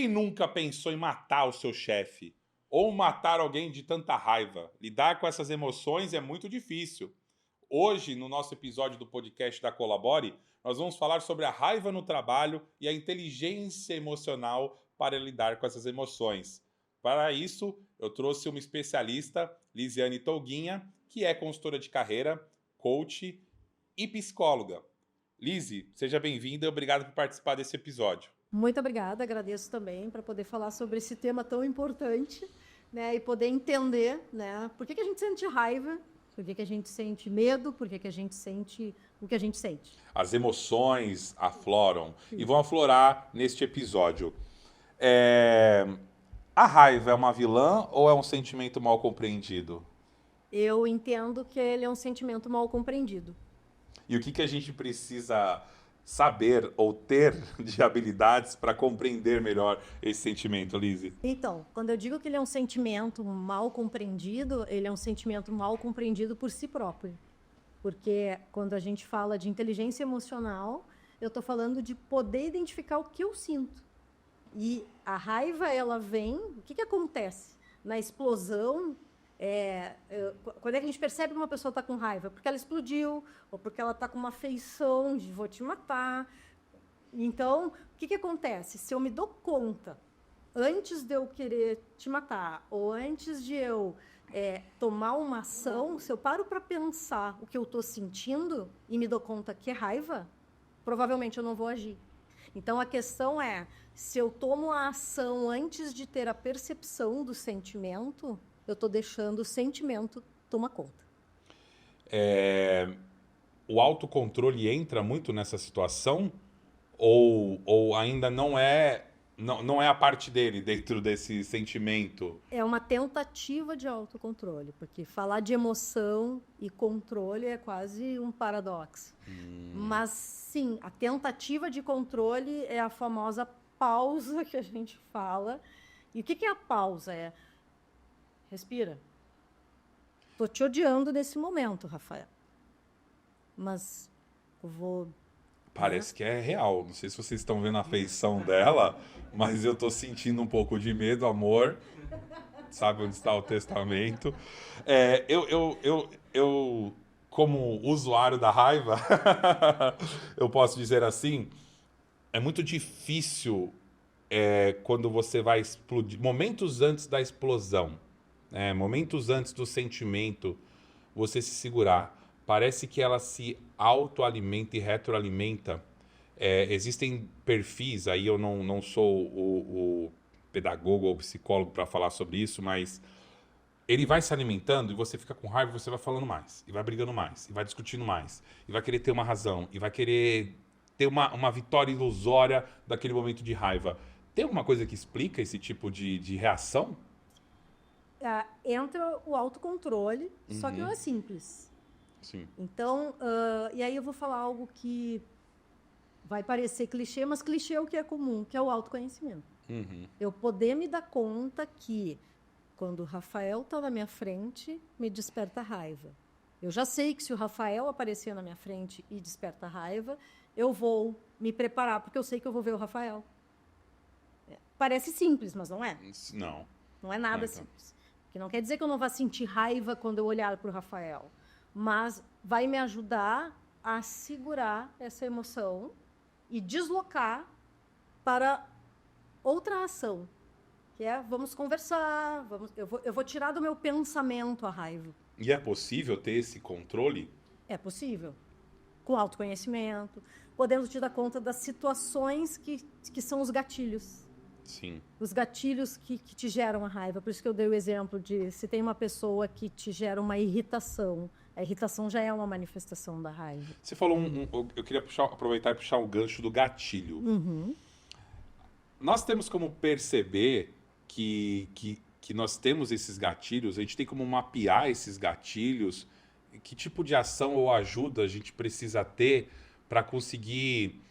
Quem nunca pensou em matar o seu chefe? Ou matar alguém de tanta raiva? Lidar com essas emoções é muito difícil. Hoje, no nosso episódio do podcast da Colabore, nós vamos falar sobre a raiva no trabalho e a inteligência emocional para lidar com essas emoções. Para isso, eu trouxe uma especialista, Lisiane Tolguinha, que é consultora de carreira, coach e psicóloga. Lise, seja bem-vinda e obrigado por participar desse episódio. Muito obrigada, agradeço também para poder falar sobre esse tema tão importante, né, e poder entender, né, por que a gente sente raiva, por que a gente sente medo, por que a gente sente o que a gente sente. As emoções afloram e vão aflorar neste episódio. É, A raiva é uma vilã ou é um sentimento mal compreendido? Eu entendo que ele é um sentimento mal compreendido. E o que a gente precisa saber ou ter de habilidades para compreender melhor esse sentimento, Lise? Então, quando eu digo que ele é um sentimento mal compreendido, ele é um sentimento mal compreendido por si próprio. Porque quando a gente fala de inteligência emocional, eu estou falando de poder identificar o que eu sinto. E a raiva, ela vem... O que acontece? Na explosão, quando é que a gente percebe que uma pessoa está com raiva? Porque ela explodiu, ou porque ela está com uma feição de vou te matar. Então, o que acontece? Se eu me dou conta, antes de eu querer te matar, ou antes de eu tomar uma ação, se eu paro para pensar o que eu estou sentindo e me dou conta que é raiva, provavelmente eu não vou agir. Então, a questão é, se eu tomo a ação antes de ter a percepção do sentimento, eu estou deixando o sentimento tomar conta. O autocontrole entra muito nessa situação ou ainda não é a parte dele dentro desse sentimento? É uma tentativa de autocontrole, porque falar de emoção e controle é quase um paradoxo. Mas, sim, a tentativa de controle é a famosa pausa que a gente fala. E o que é a pausa? Respira. Estou te odiando nesse momento, Rafael. Mas eu vou... Parece que é real. Não sei se vocês estão vendo a feição dela, mas eu tô sentindo um pouco de medo, amor. Sabe onde está o testamento? Como usuário da raiva, eu posso dizer assim, é muito difícil quando você vai explodir, momentos antes da explosão, momentos antes do sentimento, você se segurar. Parece que ela se autoalimenta e retroalimenta. Existem perfis, aí eu não sou o pedagogo ou psicólogo para falar sobre isso, mas ele vai se alimentando e você fica com raiva e você vai falando mais, e vai brigando mais, e vai discutindo mais, e vai querer ter uma razão, e vai querer ter uma vitória ilusória daquele momento de raiva. Tem alguma coisa que explica esse tipo de reação? Entra o autocontrole, só que não é simples. Sim. Então, e aí eu vou falar algo que vai parecer clichê, mas clichê é o que é comum, que é o autoconhecimento. Eu poder me dar conta que quando o Rafael está na minha frente, me desperta raiva. Eu já sei que se o Rafael aparecer na minha frente e desperta raiva, eu vou me preparar, porque eu sei que eu vou ver o Rafael. Parece simples, mas não é. Não. Não é nada simples. Que não quer dizer que eu não vá sentir raiva quando eu olhar para o Rafael, mas vai me ajudar a segurar essa emoção e deslocar para outra ação, que é vamos conversar, eu vou tirar do meu pensamento a raiva. E é possível ter esse controle? É possível, com autoconhecimento, podendo te dar conta das situações que são os gatilhos. Sim. Os gatilhos que te geram a raiva. Por isso que eu dei o exemplo de se tem uma pessoa que te gera uma irritação, a irritação já é uma manifestação da raiva. Você falou eu queria aproveitar e puxar o gancho do gatilho. Nós temos como perceber que nós temos esses gatilhos, a gente tem como mapear esses gatilhos, que tipo de ação ou ajuda a gente precisa ter para conseguir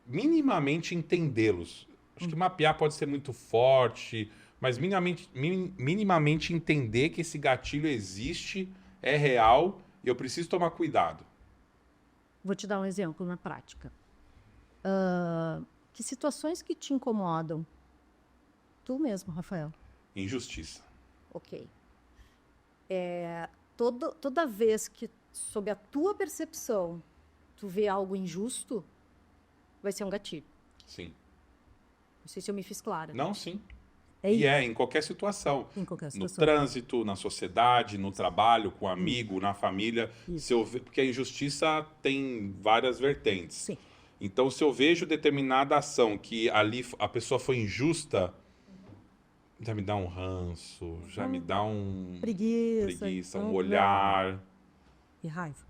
minimamente entendê-los. Acho que mapear pode ser muito forte, mas minimamente entender que esse gatilho existe, é real e eu preciso tomar cuidado. Vou te dar um exemplo na prática. Que situações que te incomodam? tu mesmo, Rafael. Injustiça. Ok. Toda vez que, sob a tua percepção, tu vê algo injusto, vai ser um gatilho. Sim. Não sei se eu me fiz clara. Não, sim. É E isso. em qualquer situação. Em qualquer No situação. trânsito, na sociedade, no trabalho, com amigo, na família. Isso. Se eu porque a injustiça tem várias vertentes. Sim. Então, se eu vejo determinada ação que ali a pessoa foi injusta, já me dá um ranço, já me dá Preguiça. um olhar. E raiva.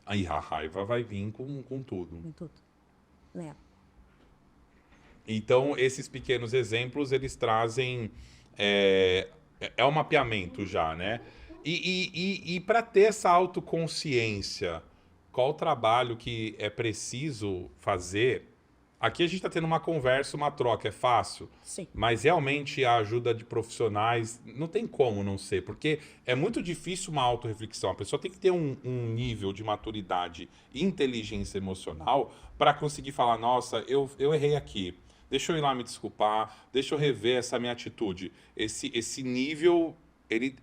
Aí a raiva vai vir com tudo. Em tudo. Né? Então, esses pequenos exemplos, eles trazem... É um mapeamento já, né? E para ter essa autoconsciência, qual o trabalho que é preciso fazer? Aqui a gente está tendo uma conversa, uma troca, é fácil. Sim. Mas realmente a ajuda de profissionais não tem como não ser, porque é muito difícil uma autorreflexão. A pessoa tem que ter um nível de maturidade e inteligência emocional para conseguir falar, nossa, eu errei aqui. Deixa eu ir lá me desculpar, deixa eu rever essa minha atitude. Esse nível, ele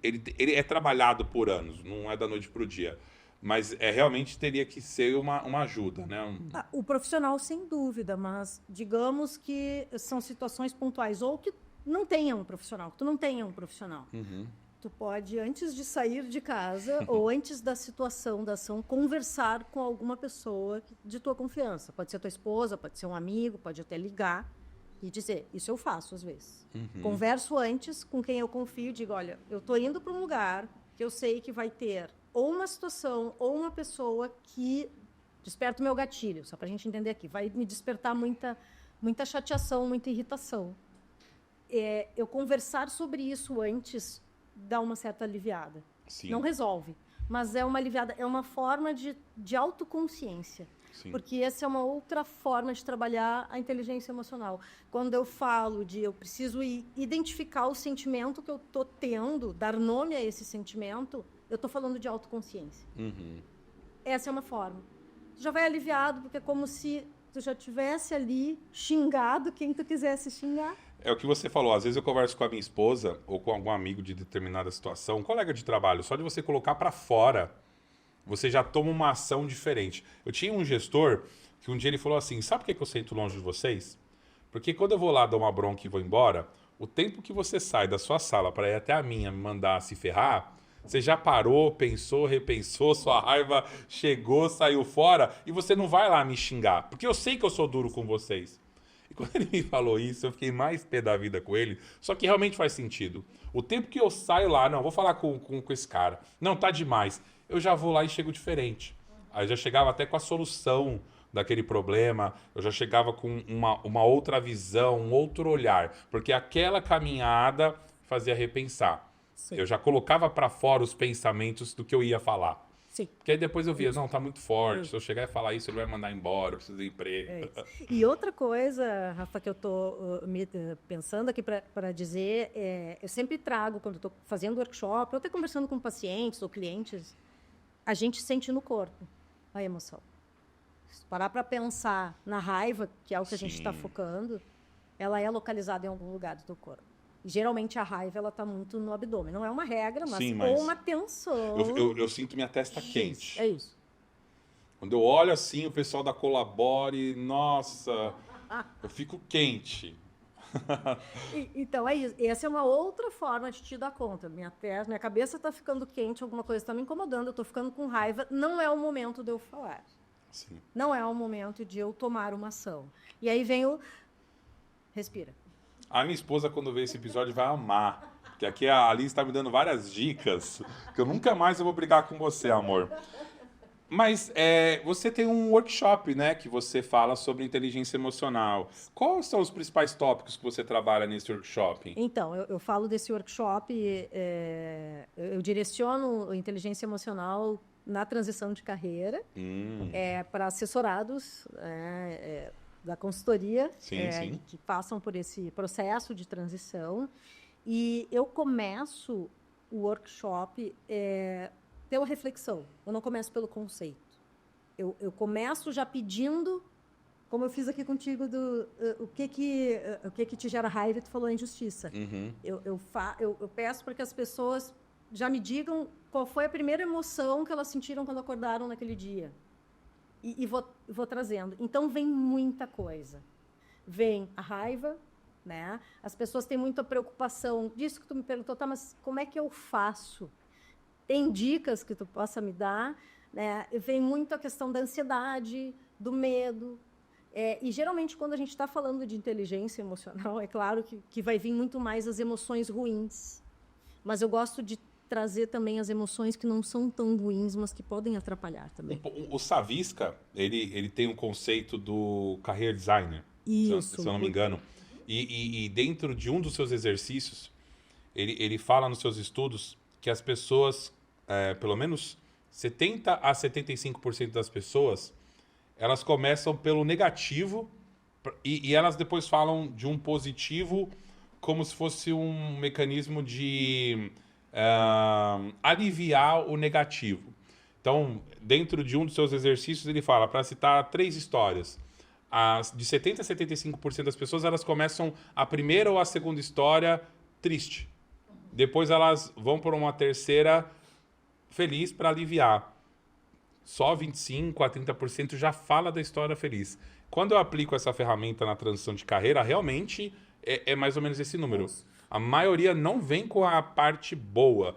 é trabalhado por anos, não é da noite para o dia. Mas realmente teria que ser uma ajuda, né? O profissional, sem dúvida, mas digamos que são situações pontuais. Ou que não tenha um profissional, que tu não tenha um profissional. Uhum. Tu pode, antes de sair de casa ou antes da situação, da ação, conversar com alguma pessoa de tua confiança. Pode ser tua esposa, pode ser um amigo, pode até ligar e dizer, isso eu faço às vezes. Uhum. Converso antes com quem eu confio e digo, olha, eu estou indo para um lugar que eu sei que vai ter ou uma situação ou uma pessoa que desperta o meu gatilho, só para a gente entender aqui, vai me despertar muita chateação, muita irritação. Eu conversar sobre isso antes dá uma certa aliviada. Sim. Não resolve, mas é uma aliviada, é uma forma de autoconsciência. Sim. Porque essa é uma outra forma de trabalhar a inteligência emocional. Quando eu falo de eu preciso identificar o sentimento que eu estou tendo, dar nome a esse sentimento, eu estou falando de autoconsciência. Uhum. Essa é uma forma. Tu já vai aliviado, porque é como se tu já tivesse ali xingado quem tu quisesse xingar. É o que você falou, às vezes eu converso com a minha esposa ou com algum amigo de determinada situação, um colega de trabalho, só de você colocar para fora, você já toma uma ação diferente. Eu tinha um gestor que um dia ele falou assim, sabe por que eu sento longe de vocês? Porque quando eu vou lá dar uma bronca e vou embora, o tempo que você sai da sua sala para ir até a minha me mandar se ferrar, você já parou, pensou, repensou, sua raiva chegou, saiu fora e você não vai lá me xingar, porque eu sei que eu sou duro com vocês. E quando ele me falou isso, eu fiquei mais pé da vida com ele, só que realmente faz sentido. O tempo que eu saio lá, não, vou falar com esse cara, não, tá demais, eu já vou lá e chego diferente. Aí eu já chegava até com a solução daquele problema, eu já chegava com uma outra visão, um outro olhar, porque aquela caminhada fazia repensar. Sim. Eu já colocava para fora os pensamentos do que eu ia falar. Sim. Porque aí depois eu via, não, tá muito forte, se eu chegar e falar isso, ele vai mandar embora, eu preciso de emprego. E outra coisa, Rafa, que eu estou pensando aqui para dizer, eu sempre trago, quando estou fazendo workshop, ou até conversando com pacientes ou clientes, a gente sente no corpo a emoção. Se parar para pensar na raiva, que é o que a gente está focando, ela é localizada em algum lugar do teu corpo. E, geralmente a raiva ela está muito no abdômen. Não é uma regra, mas, ou uma tensão. Eu sinto minha testa quente. É isso. Quando eu olho assim, o pessoal da Colabore, nossa, eu fico quente. Então é isso. Essa é uma outra forma de te dar conta. Minha cabeça está ficando quente, alguma coisa está me incomodando, eu estou ficando com raiva. Não é o momento de eu falar. Sim. Não é o momento de eu tomar uma ação. E aí vem o... Respira. A minha esposa, quando ver esse episódio, vai amar. Porque aqui a Alice está me dando várias dicas que eu nunca mais vou brigar com você, amor. Mas você tem um workshop, né? Que você fala sobre inteligência emocional. Quais são os principais tópicos que você trabalha nesse workshop? Então, eu falo desse workshop, eu direciono a inteligência emocional na transição de carreira para assessorados da consultoria Sim. que passam por esse processo de transição. E eu começo o workshop pela reflexão. Eu não começo pelo conceito. Eu começo já pedindo Como eu fiz aqui contigo o que te gera raiva, tu falou injustiça. Eu peço para que as pessoas já me digam qual foi a primeira emoção que elas sentiram quando acordaram naquele dia. E vou trazendo. Então, vem muita coisa. Vem a raiva, né? As pessoas têm muita preocupação disso que tu me perguntou, tá, mas como é que eu faço? Tem dicas que tu possa me dar, né? Vem muito a questão da ansiedade, do medo. E, geralmente, quando a gente está falando de inteligência emocional, é claro que vai vir muito mais as emoções ruins. Mas eu gosto de trazer também as emoções que não são tão ruins, mas que podem atrapalhar também. O Savisca, ele tem um conceito do career designer, Isso. se eu não me engano. E dentro de um dos seus exercícios, ele fala nos seus estudos que as pessoas, pelo menos 70 a 75% das pessoas, elas começam pelo negativo e elas depois falam de um positivo como se fosse um mecanismo de aliviar o negativo. Então, dentro de um dos seus exercícios, ele fala, para citar 3 histórias, de 70% a 75% das pessoas, elas começam a primeira ou a segunda história triste. Depois elas vão para uma terceira feliz para aliviar. Só 25% a 30% já fala da história feliz. Quando eu aplico essa ferramenta na transição de carreira, realmente é mais ou menos esse número. A maioria não vem com a parte boa.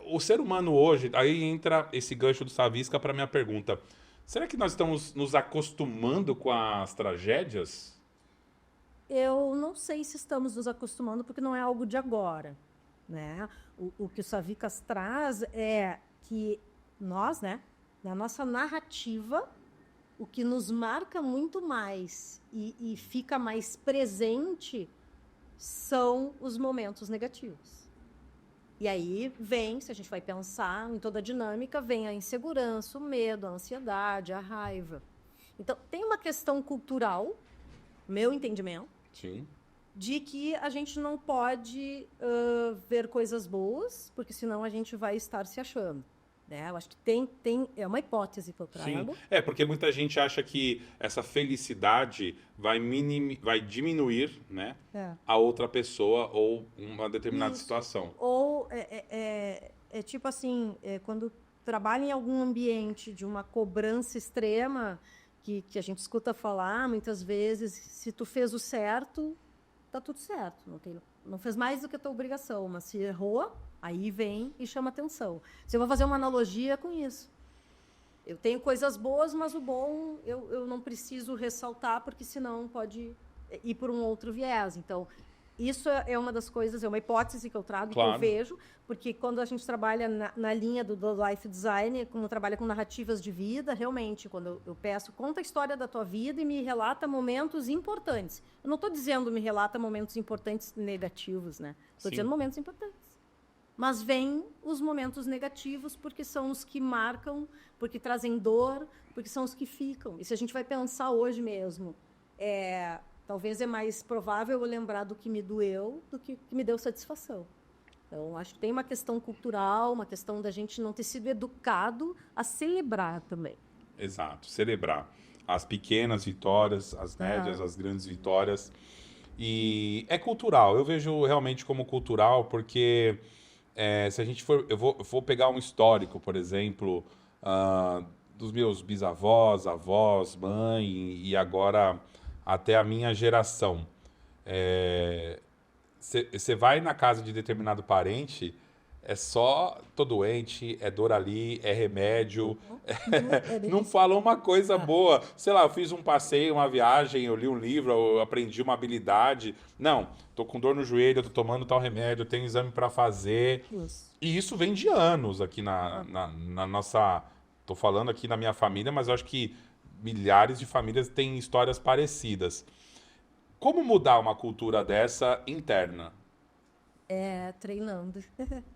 O ser humano hoje, aí entra esse gancho do Savisca para minha pergunta. Será que nós estamos nos acostumando com as tragédias? Eu não sei se estamos nos acostumando, porque não é algo de agora, né? O que o Savicas traz é que nós, né, na nossa narrativa, o que nos marca muito mais e fica mais presente são os momentos negativos. E aí vem, se a gente vai pensar em toda a dinâmica, vem a insegurança, o medo, a ansiedade, a raiva. Então, tem uma questão cultural, meu entendimento, Sim. de que a gente não pode ver coisas boas, porque senão a gente vai estar se achando. Né? Eu acho que é uma hipótese que eu trago. Sim. Porque muita gente acha que essa felicidade vai diminuir, né, a outra pessoa ou uma determinada situação. Ou tipo assim, quando trabalha em algum ambiente de uma cobrança extrema, que a gente escuta falar muitas vezes, se tu fez o certo, tá tudo certo. Não fez mais do que a tua obrigação, mas se errou, aí vem e chama atenção. Se eu vou fazer uma analogia com isso. Eu tenho coisas boas, mas o bom eu não preciso ressaltar, porque senão pode ir por um outro viés. Então, isso é uma das coisas, é uma hipótese que eu trago, claro, que eu vejo, porque quando a gente trabalha na linha do life design, quando trabalha com narrativas de vida, realmente, quando eu peço, conta a história da tua vida e me relata momentos importantes. Eu não estou dizendo me relata momentos importantes negativos, né? Estou dizendo momentos importantes. Mas vêm os momentos negativos porque são os que marcam, porque trazem dor, porque são os que ficam. E se a gente vai pensar hoje mesmo, talvez é mais provável eu lembrar do que me doeu do que me deu satisfação. Então, acho que tem uma questão cultural, uma questão da gente não ter sido educado a celebrar também. Exato, celebrar as pequenas vitórias, as médias, as grandes vitórias. E é cultural, eu vejo realmente como cultural, porque se a gente for... Eu vou pegar um histórico, por exemplo, dos meus bisavós, avós, mãe, e agora até a minha geração. Você vai na casa de determinado parente, é só tô doente, é dor ali, é remédio. Não fala uma coisa boa. Sei lá, eu fiz um passeio, uma viagem, eu li um livro, eu aprendi uma habilidade. Não, tô com dor no joelho, tô tomando tal remédio, tenho exame para fazer. Isso. E isso vem de anos aqui na nossa... Tô falando aqui na minha família, mas eu acho que milhares de famílias têm histórias parecidas. Como mudar uma cultura dessa interna? Treinando.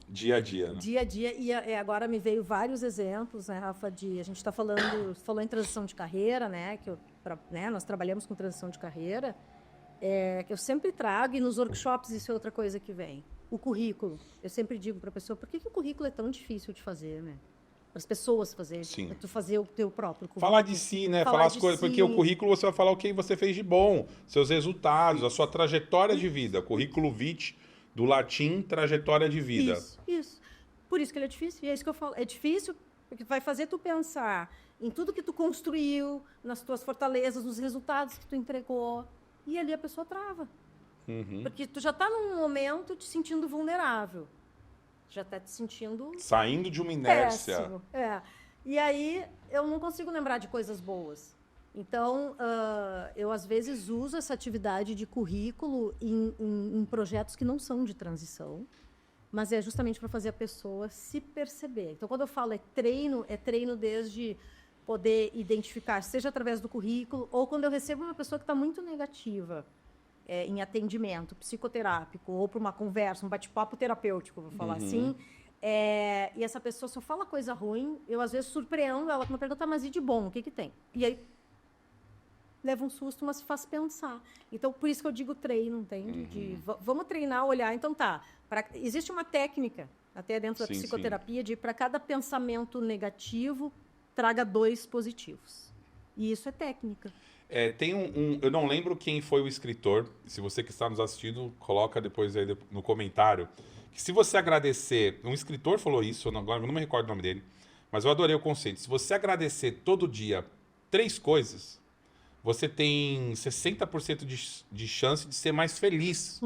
Dia a dia, né? Dia a dia. E agora me veio vários exemplos, né, Rafa, a gente está falou em transição de carreira, né, nós trabalhamos com transição de carreira, que eu sempre trago, e nos workshops isso é outra coisa que vem. O currículo. Eu sempre digo para a pessoa, por que o currículo é tão difícil de fazer, né? as pessoas fazerem. Sim. Tu fazer o teu próprio currículo. Falar de si, né? Falar as coisas. Porque o currículo você vai falar o que você fez de bom, seus resultados, a sua trajetória de vida. Currículo vitae, do latim, trajetória de vida. Isso. Por isso que ele é difícil. E é isso que eu falo. É difícil porque vai fazer tu pensar em tudo que tu construiu, nas tuas fortalezas, nos resultados que tu entregou. E ali a pessoa trava. Porque tu já está num momento te sentindo vulnerável. Já está te sentindo... Saindo de uma inércia. Péssimo. E aí eu não consigo lembrar de coisas boas. Então, eu às vezes uso essa atividade de currículo em projetos que não são de transição, mas é justamente para fazer a pessoa se perceber. Então, quando eu falo é treino desde poder identificar, seja através do currículo, ou quando eu recebo uma pessoa que está muito negativa em atendimento psicoterápico, ou para uma conversa, um bate-papo terapêutico, vou falar assim, e essa pessoa só fala coisa ruim, eu às vezes surpreendo ela com uma pergunta, mas e de bom, o que tem? E aí leva um susto, mas faz pensar. Então, por isso que eu digo treino, entende? Vamos treinar, olhar. Então, existe uma técnica, até dentro da psicoterapia, de para cada pensamento negativo, traga 2 positivos. E isso é técnica. Tem eu não lembro quem foi o escritor, se você que está nos assistindo, coloca depois aí no comentário, que se você agradecer, um escritor falou isso, agora eu não me recordo o nome dele, mas eu adorei o conceito. Se você agradecer todo dia 3 coisas, você tem 60% de chance de ser mais feliz.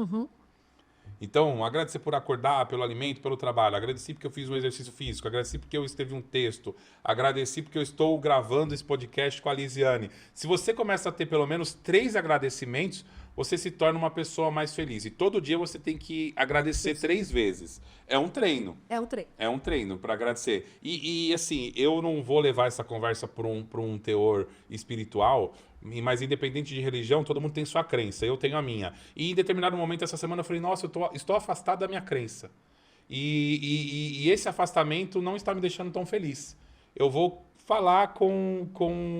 Então, agradecer por acordar, pelo alimento, pelo trabalho. Agradeci porque eu fiz um exercício físico. Agradeci porque eu escrevi um texto. Agradeci porque eu estou gravando esse podcast com a Lisiane. Se você começa a ter pelo menos 3 agradecimentos, você se torna uma pessoa mais feliz. E todo dia você tem que agradecer 3 vezes. É um treino. É um treino para agradecer. E assim, eu não vou levar essa conversa para um teor espiritual, mas independente de religião, todo mundo tem sua crença. Eu tenho a minha. E em determinado momento essa semana eu falei, nossa, eu estou afastado da minha crença. E esse afastamento não está me deixando tão feliz. Eu vou falar com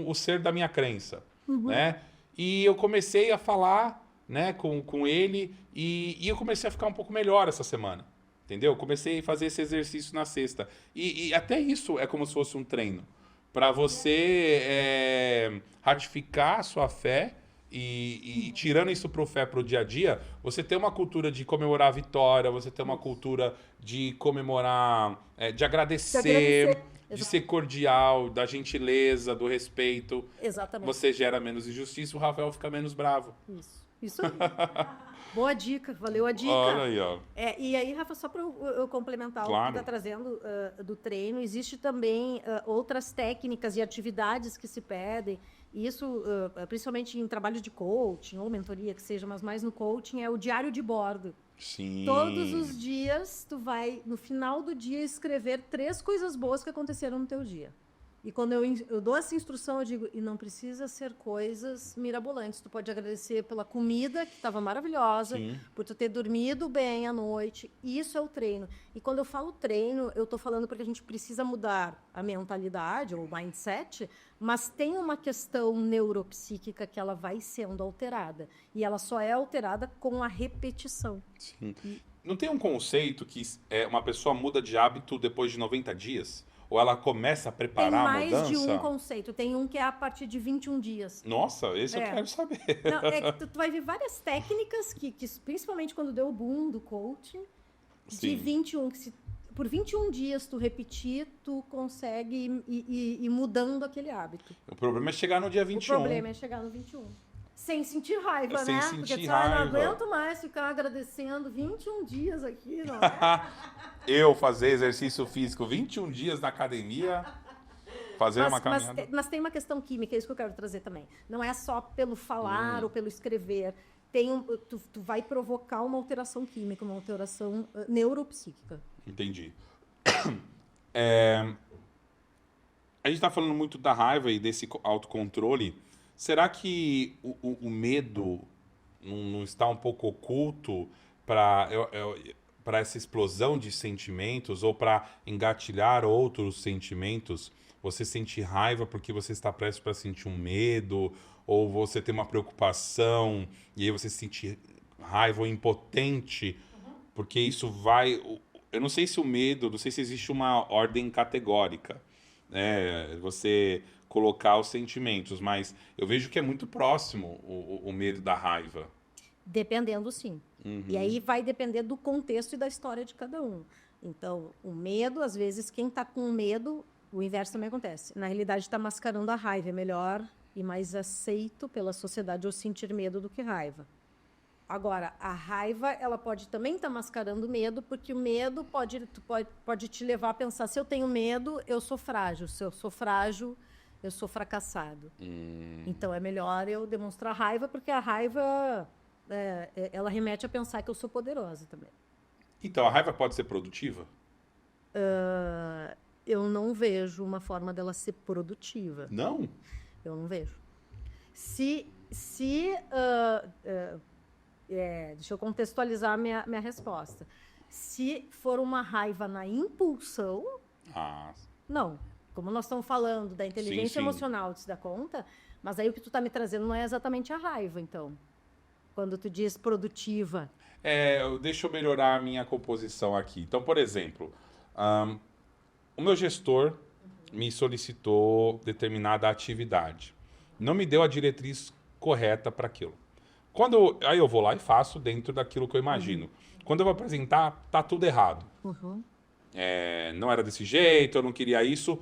o ser da minha crença, né? E eu comecei a falar, né, com ele e eu comecei a ficar um pouco melhor essa semana. Entendeu? Comecei a fazer esse exercício na sexta. E até isso é como se fosse um treino. Para você ratificar a sua fé e tirando isso para o dia a dia, você tem uma cultura de comemorar a vitória, você tem uma cultura de comemorar, de agradecer, de ser cordial, da gentileza, do respeito. Exatamente. Você gera menos injustiça, o Rafael fica menos bravo. Isso aí. Boa dica, valeu a dica. Olha aí, ó. E aí, Rafa, só para eu complementar o que tu está trazendo do treino, existe também outras técnicas e atividades que se pedem, e isso, principalmente em trabalho de coaching ou mentoria que seja, mas mais no coaching, é o diário de bordo. Sim. Todos os dias, tu vai, no final do dia, escrever 3 coisas boas que aconteceram no teu dia. E quando eu dou essa instrução, eu digo, e não precisa ser coisas mirabolantes. Tu pode agradecer pela comida, que estava maravilhosa, por tu ter dormido bem à noite. Isso é o treino. E quando eu falo treino, eu estou falando porque a gente precisa mudar a mentalidade, ou o mindset, mas tem uma questão neuropsíquica que ela vai sendo alterada. E ela só é alterada com a repetição. Sim. Não tem um conceito que uma pessoa muda de hábito depois de 90 dias? Ou ela começa a preparar a mudança? Tem mais de um conceito. Tem um que é a partir de 21 dias. Nossa, esse eu quero saber. Não, tu vai ver várias técnicas, que principalmente quando deu o boom do coaching, de 21, que por 21 dias tu repetir, tu consegue ir mudando aquele hábito. O problema é chegar no dia 21. O problema é chegar no 21. Sem sentir raiva, Sem né? sentir Porque tu raiva. não aguento mais ficar agradecendo 21 dias aqui, não é? Eu fazer exercício físico 21 dias na academia, fazer uma caminhada. Mas tem uma questão química, é isso que eu quero trazer também. Não é só pelo falar ou pelo escrever. Tu vai provocar uma alteração química, uma alteração neuropsíquica. Entendi. A gente está falando muito da raiva e desse autocontrole. Será que o medo não está um pouco oculto para essa explosão de sentimentos ou para engatilhar outros sentimentos? Você sente raiva porque você está prestes para sentir um medo, ou você tem uma preocupação e aí você sente raiva ou impotente, porque isso vai... Eu não sei se o medo, não sei se existe uma ordem categórica, né? Você colocar os sentimentos, mas eu vejo que é muito próximo o medo da raiva. Dependendo, sim. E aí vai depender do contexto e da história de cada um. Então, o medo, às vezes, quem está com medo, o inverso também acontece. Na realidade, está mascarando a raiva. É melhor e mais aceito pela sociedade eu sentir medo do que raiva. Agora, a raiva, ela pode também estar mascarando medo, porque o medo pode te levar a pensar, se eu tenho medo, eu sou frágil. Se eu sou frágil, eu sou fracassado. Então, é melhor eu demonstrar raiva, porque a raiva, ela remete a pensar que eu sou poderosa também. Então, a raiva pode ser produtiva? Eu não vejo uma forma dela ser produtiva. Não? Eu não vejo. Deixa eu contextualizar a minha resposta. Se for uma raiva na impulsão, Ah, não. Como nós estamos falando da inteligência sim. emocional, tu se dá conta? Mas aí o que tu está me trazendo não é exatamente a raiva, então. Quando tu diz produtiva. Deixa eu melhorar a minha composição aqui. Então, por exemplo, o meu gestor me solicitou determinada atividade. Não me deu a diretriz correta para aquilo. Aí eu vou lá e faço dentro daquilo que eu imagino. Quando eu vou apresentar, tá tudo errado. Não era desse jeito, eu não queria isso.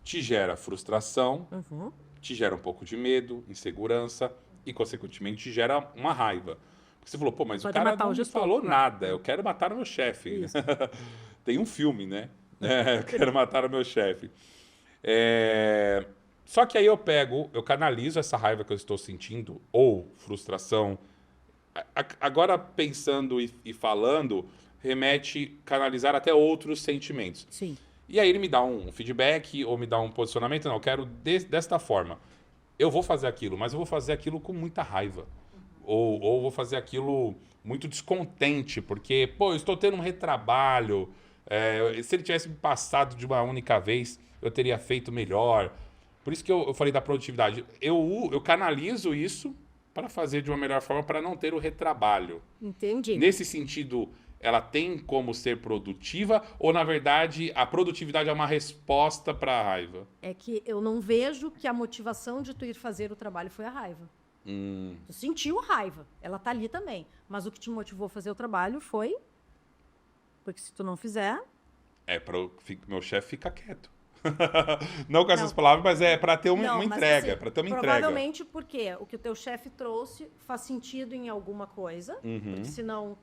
Te gera frustração, te gera um pouco de medo, insegurança e, consequentemente, te gera uma raiva. Porque você falou, pô, mas Pode o cara matar não o me gestor, falou né? nada, eu quero matar o meu chefe. Isso. Tem um filme, né? Eu quero matar o meu chefe. Só que aí eu canalizo essa raiva que eu estou sentindo, ou frustração. Agora, pensando e falando, remete canalizar até outros sentimentos. Sim. E aí ele me dá um feedback ou me dá um posicionamento. Não, eu quero desta forma. Eu vou fazer aquilo, mas eu vou fazer aquilo com muita raiva. Ou vou fazer aquilo muito descontente, porque, pô, eu estou tendo um retrabalho. Se ele tivesse me passado de uma única vez, eu teria feito melhor. Por isso que eu falei da produtividade. Eu canalizo isso para fazer de uma melhor forma, para não ter o retrabalho. Entendi. Nesse sentido, ela tem como ser produtiva ou, na verdade, a produtividade é uma resposta para a raiva? É que eu não vejo que a motivação de tu ir fazer o trabalho foi a raiva. Tu sentiu raiva, ela tá ali também. Mas o que te motivou a fazer o trabalho foi... Porque se tu não fizer... Meu chefe fica quieto. Não com essas palavras, mas é para ter uma mas entrega. assim, Para ter uma entrega. provavelmente porque o que o teu chefe trouxe faz sentido em alguma coisa, porque senão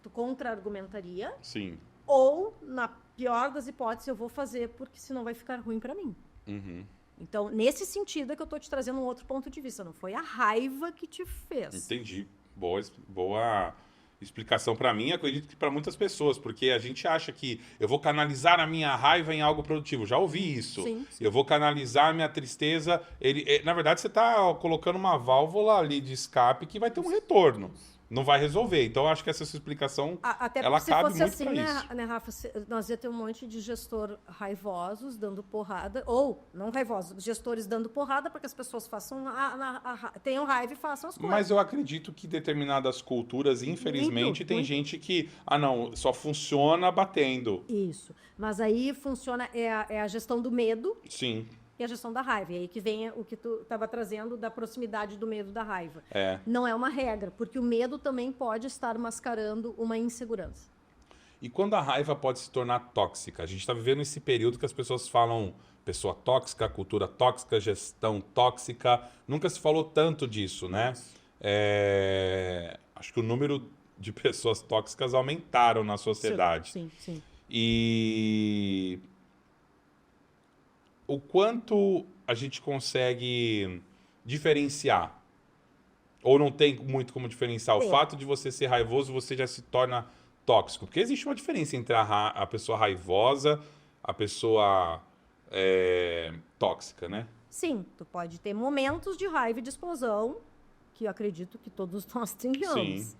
tu contra-argumentaria. Sim. Ou, na pior das hipóteses, eu vou fazer porque senão vai ficar ruim para mim. Então, nesse sentido é que eu tô te trazendo um outro ponto de vista. Não foi a raiva que te fez. Entendi. Boa explicação para mim, acredito que para muitas pessoas, porque a gente acha que eu vou canalizar a minha raiva em algo produtivo. Já ouvi isso. Sim. Eu vou canalizar a minha tristeza. Na verdade, você está colocando uma válvula ali de escape que vai ter um retorno. Não vai resolver. Então, eu acho que essa sua explicação, Até ela porque se cabe fosse muito assim, para isso. né, Rafa, nós ia ter um monte de gestor raivosos dando porrada, ou não raivosos, gestores dando porrada para que as pessoas tenham raiva e façam as coisas. Mas eu acredito que determinadas culturas, infelizmente, tem gente que, não, só funciona batendo. Isso. Mas aí funciona, é a gestão do medo Sim. e a gestão da raiva. E aí que vem o que tu estava trazendo da proximidade do medo da raiva. É. Não é uma regra, porque o medo também pode estar mascarando uma insegurança. E quando a raiva pode se tornar tóxica? A gente está vivendo esse período que as pessoas falam pessoa tóxica, cultura tóxica, gestão tóxica. Nunca se falou tanto disso, né? Acho que o número de pessoas tóxicas aumentaram na sociedade. Sim. E o quanto a gente consegue diferenciar? Ou não tem muito como diferenciar? O fato de você ser raivoso, você já se torna tóxico. Porque existe uma diferença entre a pessoa raivosa, a pessoa tóxica, né? Sim, tu pode ter momentos de raiva e de explosão, que eu acredito que todos nós tenhamos. Sim.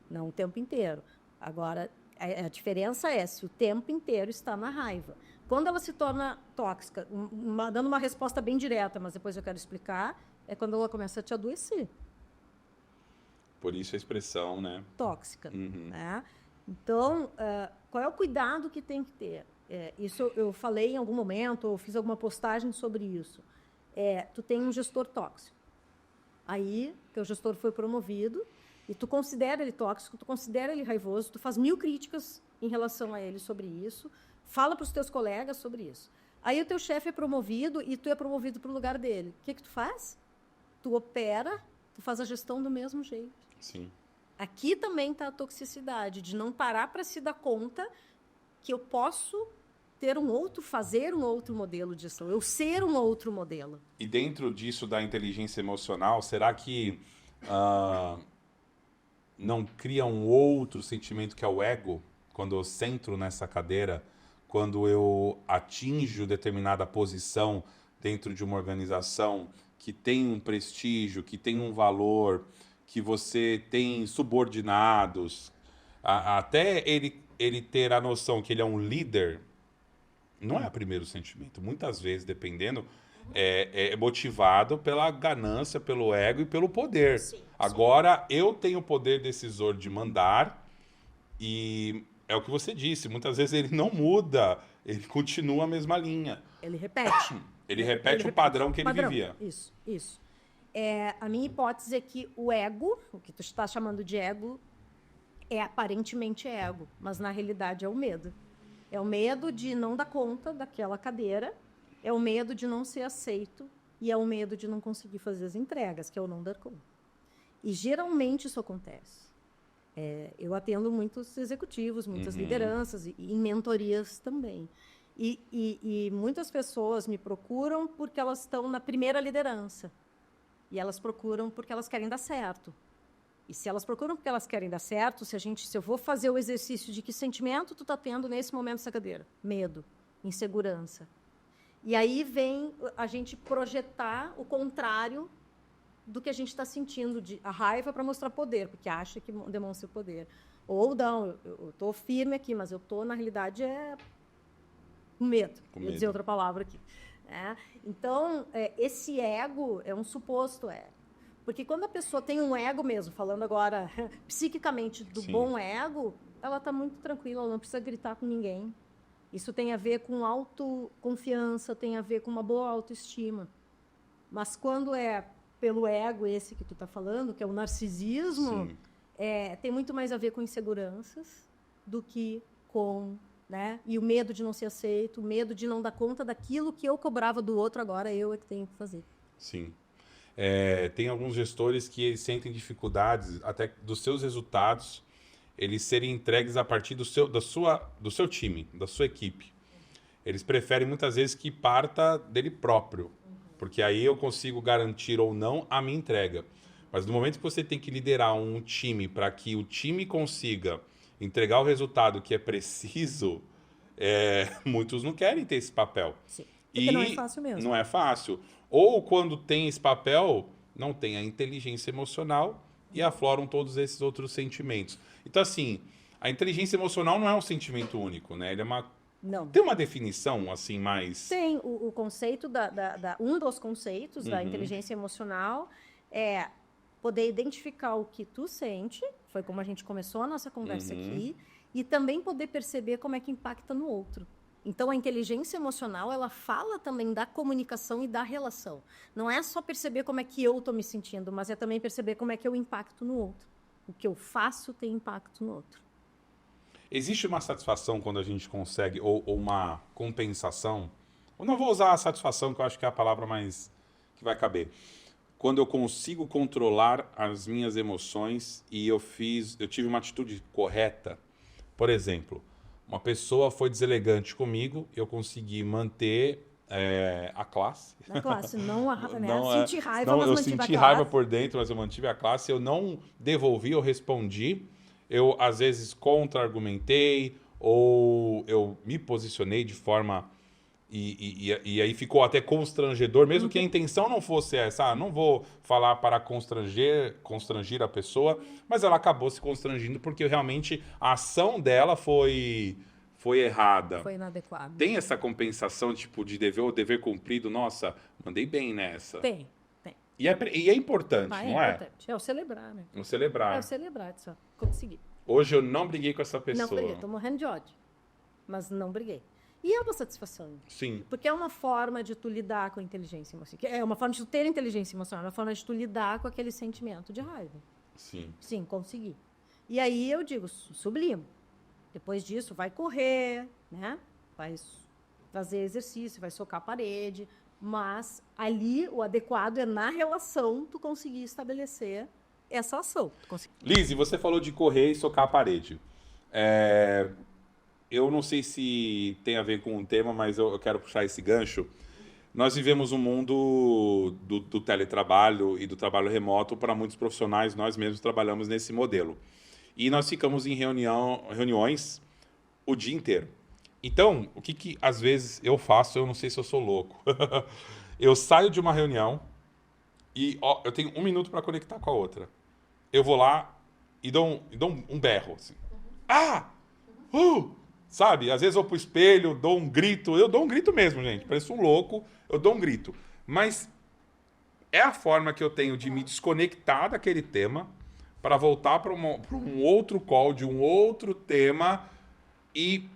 Não o tempo inteiro. Agora, a diferença é se o tempo inteiro está na raiva. Quando ela se torna tóxica, dando uma resposta bem direta, mas depois eu quero explicar, é quando ela começa a te adoecer. Por isso a expressão, né? Tóxica. Né? Então, qual é o cuidado que tem que ter? Isso eu falei em algum momento, ou fiz alguma postagem sobre isso. Tu tem um gestor tóxico. Aí, teu gestor foi promovido, e tu considera ele tóxico, tu considera ele raivoso, tu faz 1000 críticas em relação a ele sobre isso, fala para os teus colegas sobre isso. Aí o teu chefe é promovido e tu é promovido para o lugar dele. O que tu faz? Tu opera, tu faz a gestão do mesmo jeito. Sim. Aqui também está a toxicidade, de não parar para se dar conta que eu posso fazer um outro modelo de gestão, eu ser um outro modelo. E dentro disso da inteligência emocional, será que não cria um outro sentimento que é o ego? Quando eu sento nessa cadeira, quando eu atinjo determinada posição dentro de uma organização que tem um prestígio, que tem um valor, que você tem subordinados, até ele ter a noção que ele é um líder, não é o primeiro sentimento. Muitas vezes, dependendo, é motivado pela ganância, pelo ego e pelo poder. Sim, Agora, eu tenho o poder decisor de mandar e é o que você disse. Muitas vezes ele não muda, ele continua a mesma linha. Ele repete. Ele repete o padrão que ele vivia. Isso. A minha hipótese é que o ego, o que tu está chamando de ego, é aparentemente ego, mas na realidade é o medo. É o medo de não dar conta daquela cadeira, é o medo de não ser aceito e é o medo de não conseguir fazer as entregas, que é o não dar conta. E geralmente isso acontece. Eu atendo muitos executivos, muitas lideranças e em mentorias também. E muitas pessoas me procuram porque elas estão na primeira liderança. E elas procuram porque elas querem dar certo. E se elas procuram porque elas querem dar certo, se eu vou fazer o exercício de que sentimento tu está tendo nesse momento dessa cadeira? Medo, insegurança. E aí vem a gente projetar o contrário do que a gente está sentindo, a raiva para mostrar poder, porque acha que demonstra poder. Ou não, eu estou firme aqui, mas eu estou, na realidade, com medo. Vou dizer outra palavra aqui. Então, esse ego é um suposto ego. Porque quando a pessoa tem um ego mesmo, falando agora psiquicamente do bom ego, ela está muito tranquila, ela não precisa gritar com ninguém. Isso tem a ver com autoconfiança, tem a ver com uma boa autoestima. Mas quando é pelo ego esse que tu está falando, que é o narcisismo, tem muito mais a ver com inseguranças do que com... E o medo de não ser aceito, o medo de não dar conta daquilo que eu cobrava do outro, agora eu é que tenho que fazer. Sim. Tem alguns gestores que eles sentem dificuldades até dos seus resultados eles serem entregues a partir do seu time, da sua equipe. Eles preferem muitas vezes que parta dele próprio, porque aí eu consigo garantir ou não a minha entrega. Mas no momento que você tem que liderar um time para que o time consiga entregar o resultado que é preciso, muitos não querem ter esse papel. Sim. Porque não é fácil mesmo. Não é fácil. Ou quando tem esse papel, não tem a inteligência emocional e afloram todos esses outros sentimentos. Então, assim, a inteligência emocional não é um sentimento único, né? Ele é Não. Tem uma definição, assim, mais... Tem. O conceito um dos conceitos da inteligência emocional é poder identificar o que tu sente, foi como a gente começou a nossa conversa aqui, e também poder perceber como é que impacta no outro. Então, a inteligência emocional, ela fala também da comunicação e da relação. Não é só perceber como é que eu estou me sentindo, mas é também perceber como é que eu impacto no outro. O que eu faço tem impacto no outro. Existe uma satisfação quando a gente consegue, ou uma compensação? Eu não vou usar a satisfação, que eu acho que é a palavra mais que vai caber. Quando eu consigo controlar as minhas emoções e eu tive uma atitude correta. Por exemplo, uma pessoa foi deselegante comigo, eu consegui manter a classe. Na classe, senti raiva, mas eu mantive a senti classe. raiva por dentro, mas eu mantive a classe. Eu não devolvi, eu respondi. Eu, às vezes, contra-argumentei ou eu me posicionei de forma... E aí ficou até constrangedor, mesmo que a intenção não fosse essa. Não vou falar para constranger a pessoa, mas ela acabou se constrangindo porque realmente a ação dela foi errada. Foi inadequada. Tem essa compensação, tipo, de dever cumprido? Nossa, mandei bem nessa. Tem. E é importante, não é? É importante. É o celebrar, né? O celebrar. É o celebrar, só conseguir. Hoje eu não briguei com essa Não pessoa. briguei, tô morrendo de ódio. Mas não briguei. E é uma satisfação. Sim. Porque é uma forma de tu lidar com a inteligência emocional. É uma forma de tu ter inteligência emocional, é uma forma de tu lidar com aquele sentimento de raiva. Sim. Sim, consegui. E aí eu digo, sublimo. Depois disso, vai correr, né? Vai fazer exercício, vai socar a parede. Mas ali, o adequado é na relação tu conseguir estabelecer essa ação. Liz, você falou de correr e socar a parede. Eu não sei se tem a ver com o tema, mas eu quero puxar esse gancho. Nós vivemos um mundo do teletrabalho e do trabalho remoto para muitos profissionais, nós mesmos trabalhamos nesse modelo. E nós ficamos em reuniões o dia inteiro. Então, o que às vezes eu faço, eu não sei se eu sou louco. Eu saio de uma reunião e eu tenho 1 minuto para conectar com a outra. Eu vou lá e dou um berro. Assim. Ah! Sabe? Às vezes eu vou pro espelho, dou um grito. Eu dou um grito mesmo, gente. Pareço um louco, eu dou um grito. Mas é a forma que eu tenho de me desconectar daquele tema para voltar para um outro call de um outro tema e